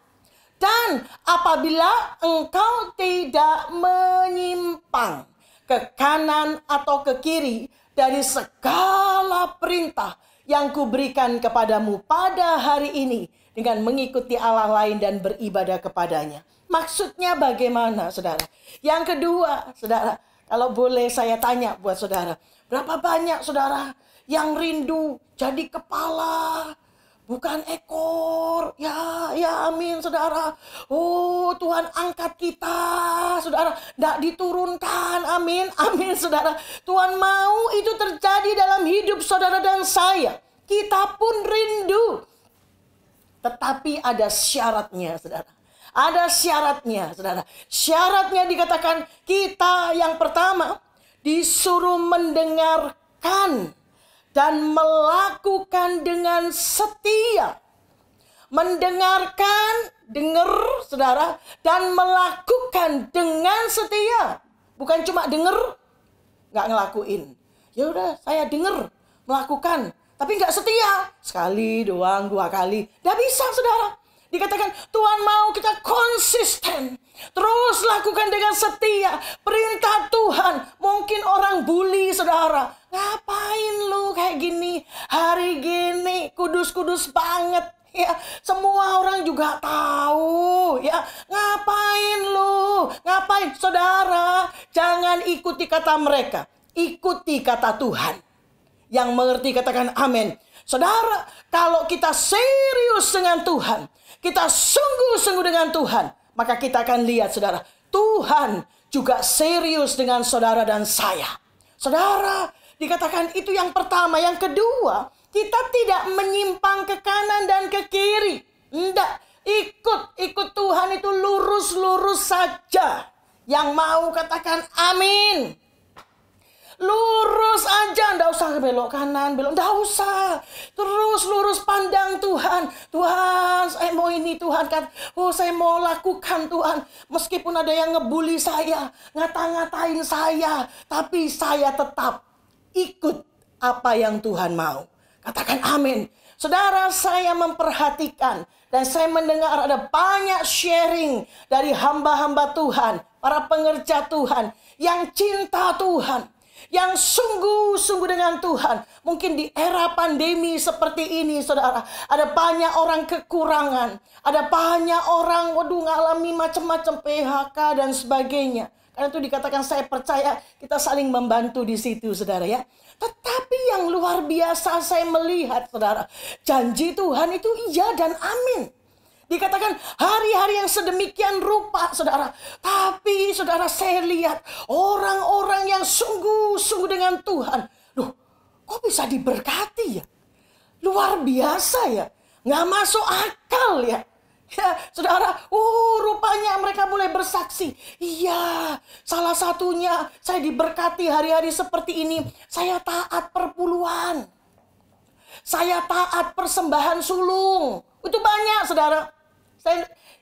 Dan apabila engkau tidak menyimpang ke kanan atau ke kiri dari segala perintah yang kuberikan kepadamu pada hari ini, dengan mengikuti Allah lain dan beribadah kepadanya. Maksudnya bagaimana saudara? Yang kedua saudara, kalau boleh saya tanya buat saudara. Berapa banyak saudara yang rindu jadi kepala, bukan ekor. Ya amin saudara. Oh Tuhan angkat kita saudara. Tidak diturunkan. Amin saudara. Tuhan mau itu terjadi dalam hidup saudara dan saya. Kita pun rindu. Tetapi ada syaratnya saudara. Ada syaratnya saudara. Syaratnya dikatakan kita yang pertama disuruh mendengarkan dan melakukan dengan setia. Mendengarkan, dengar saudara, dan melakukan dengan setia. Bukan cuma dengar, nggak ngelakuin. Ya udah, saya dengar, melakukan, tapi nggak setia. Sekali doang, 2 kali, nggak bisa saudara. Dikatakan Tuhan mau kita konsisten. Terus lakukan dengan setia. Perintah Tuhan. Mungkin orang bully saudara. Ngapain lu kayak gini? Hari gini kudus-kudus banget. Ya, semua orang juga tahu. Ya, ngapain lu? Ngapain saudara? Jangan ikuti kata mereka. Ikuti kata Tuhan. Yang mengerti katakan amin. Saudara, kalau kita serius dengan Tuhan, kita sungguh-sungguh dengan Tuhan, maka kita akan lihat saudara, Tuhan juga serius dengan saudara dan saya. Saudara, dikatakan itu yang pertama. Yang kedua, kita tidak menyimpang ke kanan dan ke kiri. Enggak, ikut Tuhan itu lurus-lurus saja. Yang mau katakan amin. Lurus aja, nggak usah belok kanan, belok, nggak usah. Terus lurus pandang Tuhan. Tuhan, saya mau ini Tuhan kan. Oh, saya mau lakukan Tuhan. Meskipun ada yang ngebully saya, ngata-ngatain saya, tapi saya tetap ikut apa yang Tuhan mau. Katakan amin. Saudara, saya memperhatikan dan saya mendengar ada banyak sharing dari hamba-hamba Tuhan, para pengerja Tuhan yang cinta Tuhan, yang sungguh-sungguh dengan Tuhan. Mungkin di era pandemi seperti ini saudara, ada banyak orang kekurangan, ada banyak orang ngalami macam-macam PHK dan sebagainya. Karena itu dikatakan saya percaya kita saling membantu di situ saudara ya. Tetapi yang luar biasa saya melihat saudara, janji Tuhan itu iya dan amin. Dikatakan hari-hari yang sedemikian rupa saudara. Tapi saudara, saya lihat orang-orang yang sungguh-sungguh dengan Tuhan. Loh, kok bisa diberkati ya? Luar biasa ya. Nggak masuk akal ya. Ya saudara, rupanya mereka mulai bersaksi. Iya, salah satunya saya diberkati hari-hari seperti ini. Saya taat perpuluhan. Saya taat persembahan sulung. Itu banyak saudara.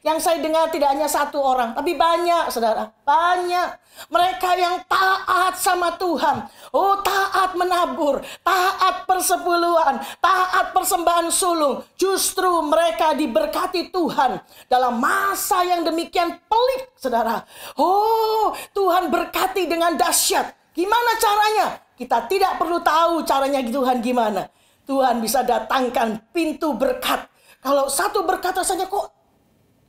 Yang saya dengar tidak hanya 1 orang, tapi banyak saudara, banyak mereka yang taat sama Tuhan. Oh, taat menabur, taat persepuluhan, taat persembahan sulung. Justru mereka diberkati Tuhan dalam masa yang demikian pelik saudara. Oh, Tuhan berkati dengan dahsyat. Gimana caranya? Kita tidak perlu tahu caranya Tuhan gimana. Tuhan bisa datangkan pintu berkat. Kalau satu berkat rasanya kok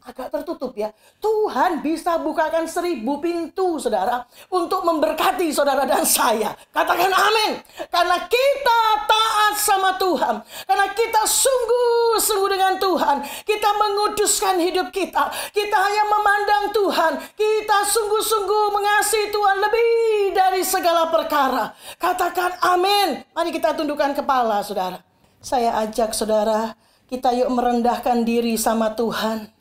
agak tertutup ya. Tuhan bisa bukakan 1000 pintu saudara untuk memberkati saudara dan saya. Katakan amin. Karena kita taat sama Tuhan. Karena kita sungguh-sungguh dengan Tuhan. Kita menguduskan hidup kita. Kita hanya memandang Tuhan. Kita sungguh-sungguh mengasihi Tuhan lebih dari segala perkara. Katakan amin. Mari kita tundukkan kepala saudara. Saya ajak saudara, kita yuk merendahkan diri sama Tuhan.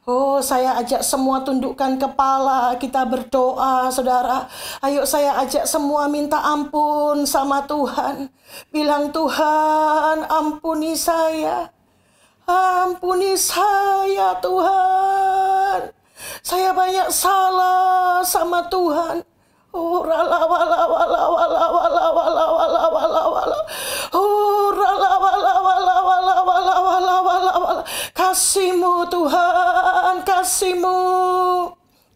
Oh, saya ajak semua tundukkan kepala, kita berdoa, saudara. Ayo saya ajak semua minta ampun sama Tuhan. Bilang, Tuhan, ampuni saya. Ampuni saya, Tuhan. Saya banyak salah sama Tuhan. Oh, rala wala wala wala wala wala wala wala wala. Oh, rala wala wala wala wala wala wala wala. Kasih-Mu Tuhan, kasih-Mu.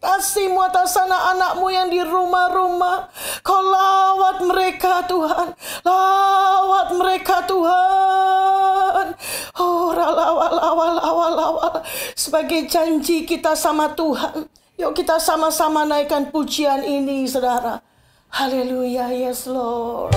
Kasih-Mu atas anak-anak-Mu yang di rumah-rumah. Kau lawat mereka Tuhan. Lawat mereka Tuhan. Oh, rala wala wala wala wala. Sebagai janji kita sama Tuhan, yuk kita sama-sama naikkan pujian ini, saudara. Haleluya, yes Lord.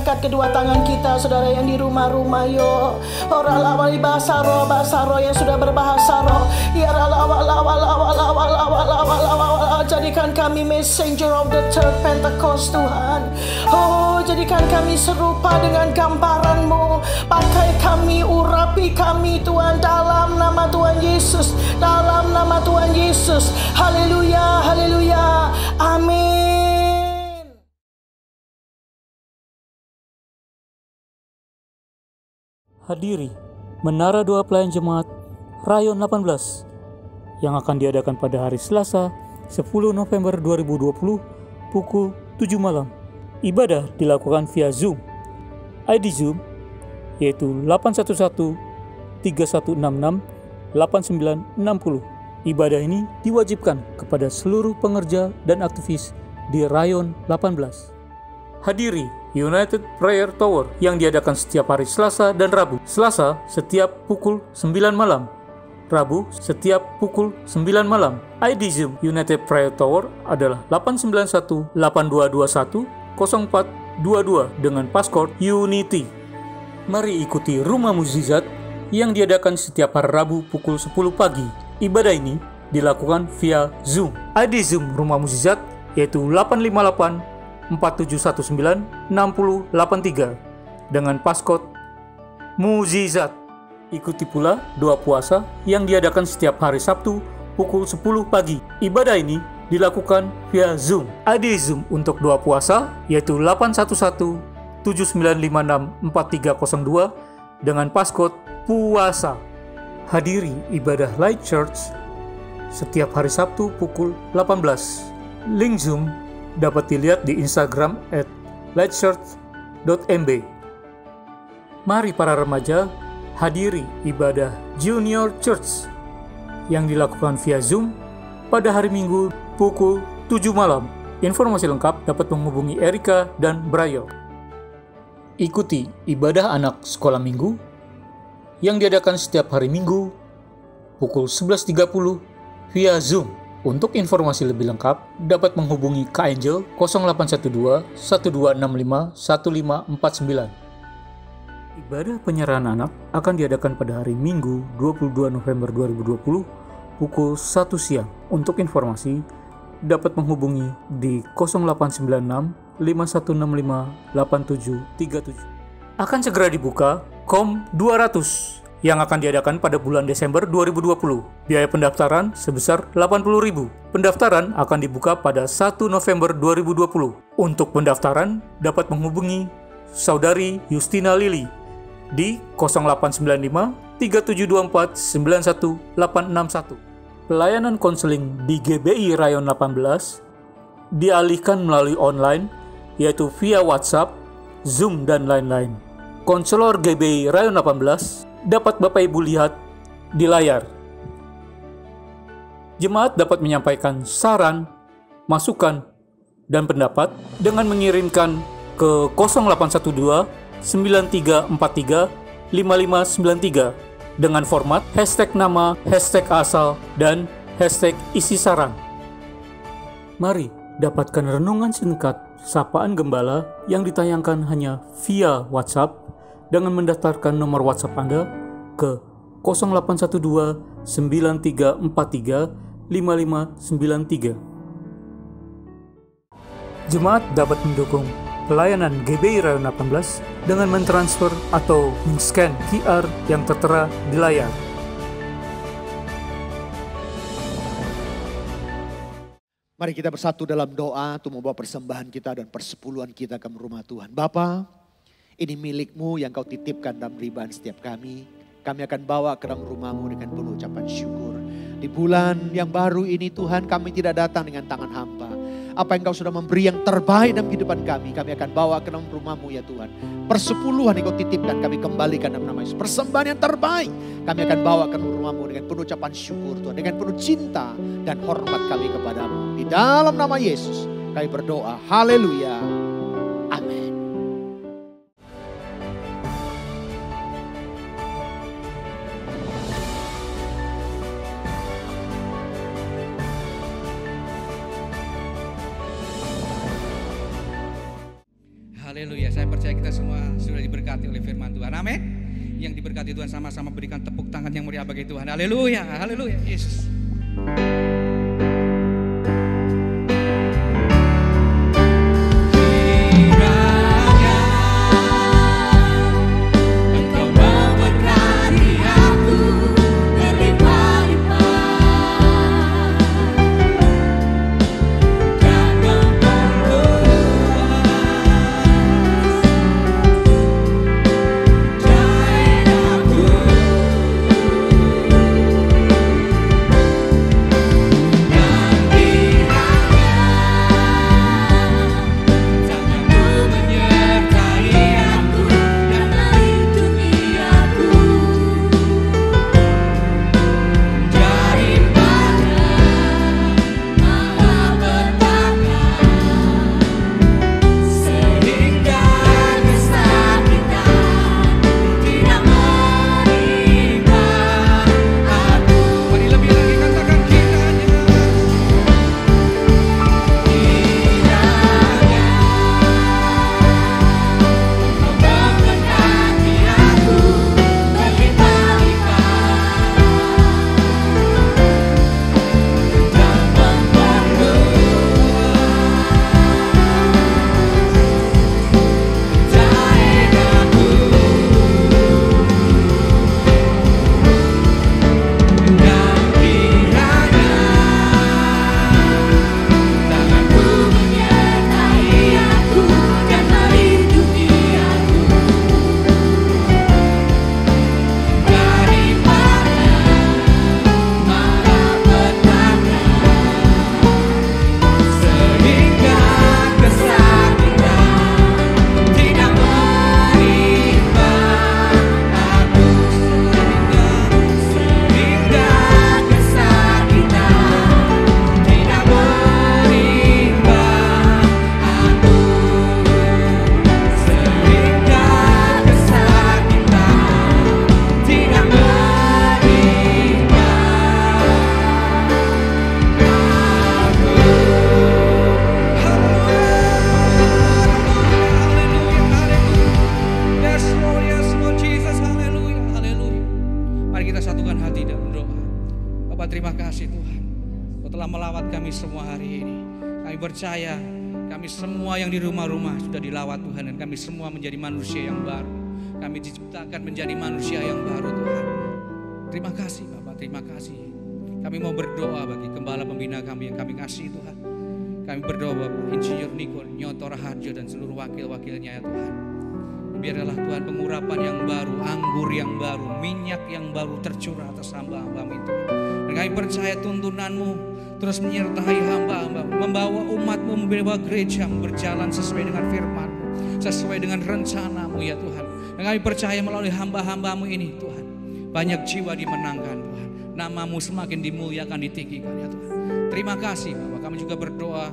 angkat kedua tangan kita, saudara yang di rumah-rumah yo. Ora lawali bahasa roh yang sudah berbahasa roh. Ya jadikan kami messenger of the third Pentecost Tuhan. Oh, jadikan kami serupa dengan gambaran-Mu. Pakai kami, urapi kami Tuhan, dalam nama Tuhan Yesus. Dalam nama Tuhan Yesus. Haleluya, haleluya. Amin. Hadiri Menara Doa Pelayan Jemaat Rayon 18 yang akan diadakan pada hari Selasa 10 November 2020 pukul 7 malam. Ibadah dilakukan via Zoom. ID Zoom yaitu 811-3166-8960. Ibadah ini diwajibkan kepada seluruh pengerja dan aktivis di Rayon 18. Hadiri United Prayer Tower yang diadakan setiap hari Selasa dan Rabu. Selasa setiap pukul 9 malam. Rabu setiap pukul 9 malam. ID Zoom United Prayer Tower adalah 891-8221-0422 dengan passcode Unity. Mari ikuti Rumah Mukjizat yang diadakan setiap hari Rabu pukul 10 pagi. Ibadah ini dilakukan via Zoom. ID Zoom Rumah Mukjizat yaitu 858-4719-6083 dengan passcode Mukjizat. Ikuti pula doa puasa yang diadakan setiap hari Sabtu pukul 10 pagi. Ibadah ini dilakukan via Zoom. ID Zoom untuk doa puasa yaitu 811-7956-4302 dengan passcode puasa. Hadiri ibadah Light Church setiap hari Sabtu pukul 18. Link Zoom dapat dilihat di Instagram @lightchurch.mb. Mari para remaja hadiri ibadah Junior Church yang dilakukan via Zoom pada hari Minggu pukul 7 malam. Informasi lengkap dapat menghubungi Erika dan Brayo. Ikuti ibadah anak sekolah minggu yang diadakan setiap hari Minggu pukul 11.30 via Zoom. Untuk informasi lebih lengkap dapat menghubungi Kak Angel 0812 1265 1549. Ibadah penyerahan anak akan diadakan pada hari Minggu 22 November 2020 pukul 1 siang. Untuk informasi dapat menghubungi di 0896 5165 8737. Akan segera dibuka KOM 200 yang akan diadakan pada bulan Desember 2020. Biaya pendaftaran sebesar 80.000. Pendaftaran akan dibuka pada 1 November 2020. Untuk pendaftaran dapat menghubungi Saudari Justina Lili di 0895 3724 91861. Pelayanan konseling di GBI Rayon 18 dialihkan melalui online, yaitu via WhatsApp, Zoom, dan lain-lain. Konselor GBI Rayon 18 dapat Bapak Ibu lihat di layar. Jemaat dapat menyampaikan saran, masukan, dan pendapat dengan mengirimkan ke 0812 9343 5593 dengan format #nama, #asal, dan #isi saran. Mari dapatkan renungan singkat Sapaan Gembala yang ditayangkan hanya via WhatsApp dengan mendaftarkan nomor WhatsApp Anda ke 0812 9343 5593. Jemaat dapat mendukung pelayanan GBI Rayon 18 dengan mentransfer atau men-scan QR yang tertera di layar. Mari kita bersatu dalam doa untuk membawa persembahan kita dan persepuluhan kita ke rumah Tuhan. Bapa, ini milik-Mu yang Kau titipkan dalam ribahan setiap kami. Kami akan bawa ke dalam rumah-Mu dengan penuh ucapan syukur. Di bulan yang baru ini Tuhan, kami tidak datang dengan tangan hampa. Apa yang Kau sudah memberi yang terbaik dalam kehidupan kami akan bawa ke dalam rumah-Mu ya Tuhan. Persepuluhan yang Kau titipkan kami kembalikan dalam nama Yesus. Persembahan yang terbaik kami akan bawa ke dalam rumah-Mu dengan penuh ucapan syukur Tuhan. Dengan penuh cinta dan hormat kami kepada-Mu. Di dalam nama Yesus kami berdoa. Haleluya. Amin. Haleluya. Saya percaya kita semua sudah diberkati oleh firman Tuhan. Amin. Yang diberkati Tuhan sama-sama berikan tepuk tangan yang meriah bagi Tuhan. Haleluya. Haleluya. Yesus. Percaya kami semua yang di rumah-rumah sudah dilawat Tuhan, dan kami semua menjadi manusia yang baru. Kami diciptakan menjadi manusia yang baru Tuhan. Terima kasih Bapak, terima kasih. Kami mau berdoa bagi gembala pembina kami yang kami kasih Tuhan. Kami berdoa Bapak Insinyur Niko Nyoto Raharjo dan seluruh wakil-wakilnya ya Tuhan. Biarlah Tuhan pengurapan yang baru, anggur yang baru, minyak yang baru tercurah atas hamba-hamba-Mu itu. Dan kami percaya tuntunan-Mu terus menyertai hamba-hamba, membawa umat-Mu, membawa gereja berjalan sesuai dengan firman-Mu, sesuai dengan rencana-Mu ya Tuhan. Dan kami percaya melalui hamba-hamba-Mu ini Tuhan, banyak jiwa dimenangkan Tuhan, nama-Mu semakin dimuliakan, ditinggikan ya Tuhan. Terima kasih Bapak. Kami juga berdoa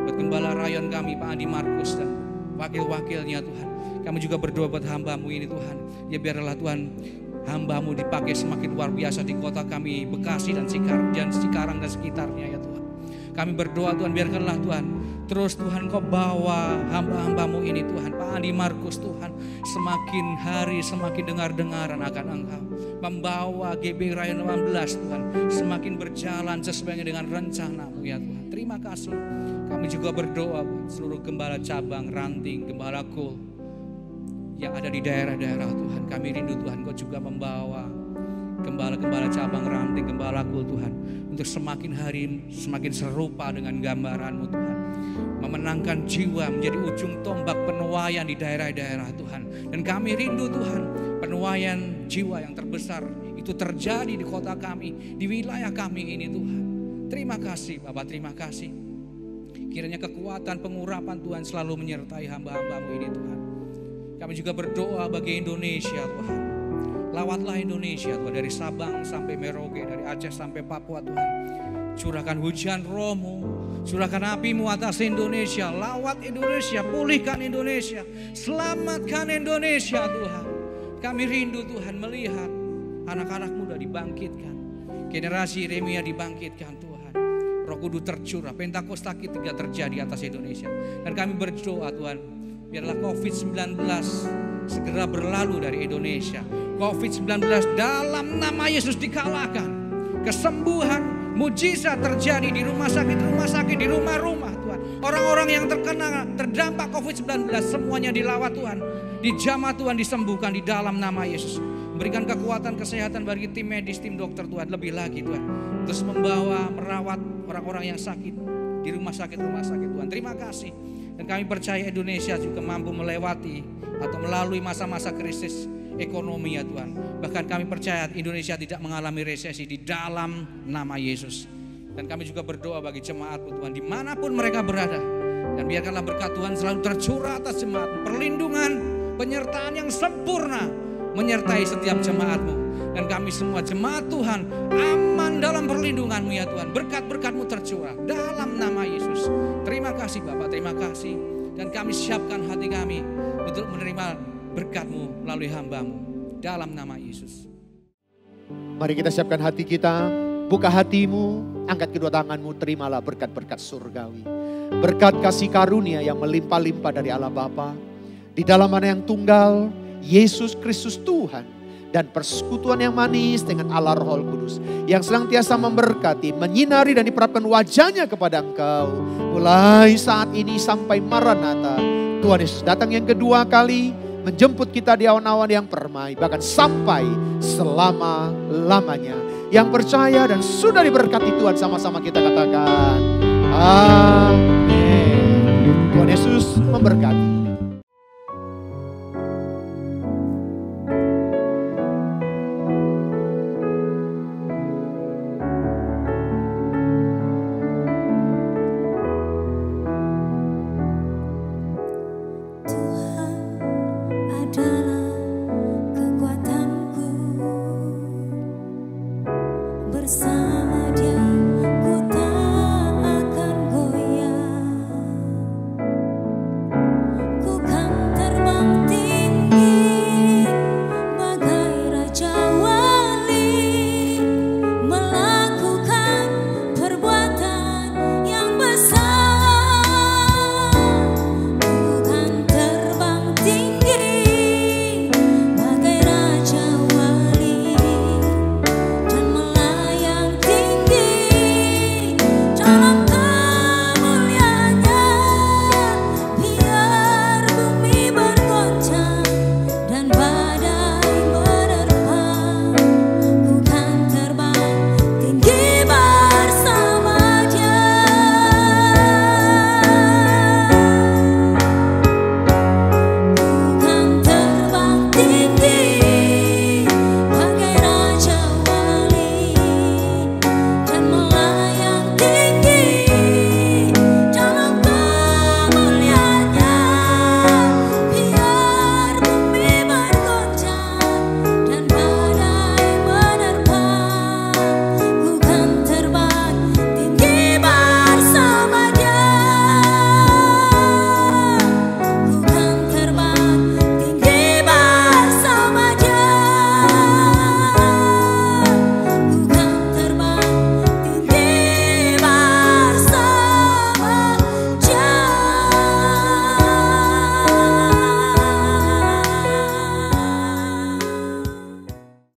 buat gembala rayon kami Pak Andi Markus dan wakil-wakilnya Tuhan. Kami juga berdoa buat hamba-Mu ini Tuhan, ya biarlah Tuhan hamba-Mu dipakai semakin luar biasa di kota kami Bekasi dan Cikarang dan sekitarnya ya Tuhan. Kami berdoa Tuhan, biarkanlah Tuhan terus Tuhan Kau bawa hamba-hamba-Mu ini Tuhan, Pak Andi Markus Tuhan, semakin hari semakin dengar-dengaran akan Engkau, membawa GB Rayon 18 Tuhan semakin berjalan sesuai dengan rencana-Mu ya Tuhan. Terima kasih. Kami juga berdoa buat seluruh gembala cabang, ranting, gembala kul yang ada di daerah-daerah Tuhan. Kami rindu Tuhan Kau juga membawa gembala-gembala cabang, ranting, gembala kul Tuhan, untuk semakin hari semakin serupa dengan gambaran-Mu Tuhan. Memenangkan jiwa menjadi ujung tombak penuaian di daerah-daerah Tuhan. Dan kami rindu Tuhan, penuaian jiwa yang terbesar itu terjadi di kota kami, di wilayah kami ini Tuhan. Terima kasih Bapak, terima kasih. Kiranya kekuatan pengurapan Tuhan selalu menyertai hamba-hamba-Mu ini Tuhan. Kami juga berdoa bagi Indonesia Tuhan. Lawatlah Indonesia Tuhan, dari Sabang sampai Merauke, dari Aceh sampai Papua Tuhan. Curahkan hujan Roh-Mu, curahkan api-Mu atas Indonesia. Lawat Indonesia, pulihkan Indonesia, selamatkan Indonesia Tuhan. Kami rindu Tuhan melihat anak-anak muda dibangkitkan, generasi Yeremia dibangkitkan Tuhan. Roh Kudus tercurah, Pentakosta ketiga terjadi atas Indonesia. Dan kami berdoa Tuhan, Biarlah COVID-19 segera berlalu dari Indonesia. COVID-19 dalam nama Yesus dikalahkan. Kesembuhan, mujizat terjadi di rumah sakit, di rumah-rumah Tuhan. Orang-orang yang terkena, terdampak COVID-19 semuanya dilawat Tuhan. Dijamah Tuhan, disembuhkan di dalam nama Yesus. Berikan kekuatan kesehatan bagi tim medis, tim dokter Tuhan. Lebih lagi Tuhan, terus membawa, merawat orang-orang yang sakit di rumah sakit Tuhan. Terima kasih. Dan kami percaya Indonesia juga mampu melewati atau melalui masa-masa krisis ekonomi ya Tuhan. Bahkan kami percaya Indonesia tidak mengalami resesi di dalam nama Yesus. Dan kami juga berdoa bagi jemaat-Mu Tuhan dimanapun mereka berada. Dan biarkanlah berkat Tuhan selalu tercurah atas jemaat-Mu. Perlindungan, penyertaan yang sempurna menyertai setiap jemaat-Mu. Dan kami semua jemaat Tuhan aman dalam perlindungan-Mu ya Tuhan. Berkat-berkat-Mu tercurah dalam nama Yesus. Terima kasih Bapak, terima kasih. Dan kami siapkan hati kami untuk menerima berkat-Mu melalui hamba-Mu dalam nama Yesus. Mari kita siapkan hati kita, buka hatimu, angkat kedua tanganmu, terimalah berkat-berkat surgawi. Berkat kasih karunia yang melimpah-limpah dari Allah Bapa, di dalam mana yang tunggal, Yesus Kristus Tuhan, dan persekutuan yang manis dengan Allah Roh Kudus yang senantiasa memberkati, menyinari dan diperapkan wajahnya kepada engkau. Mulai saat ini sampai Maranatha, Tuhan Yesus datang yang kedua kali, menjemput kita di awan-awan yang permai, bahkan sampai selama-lamanya. Yang percaya dan sudah diberkati Tuhan, sama-sama kita katakan,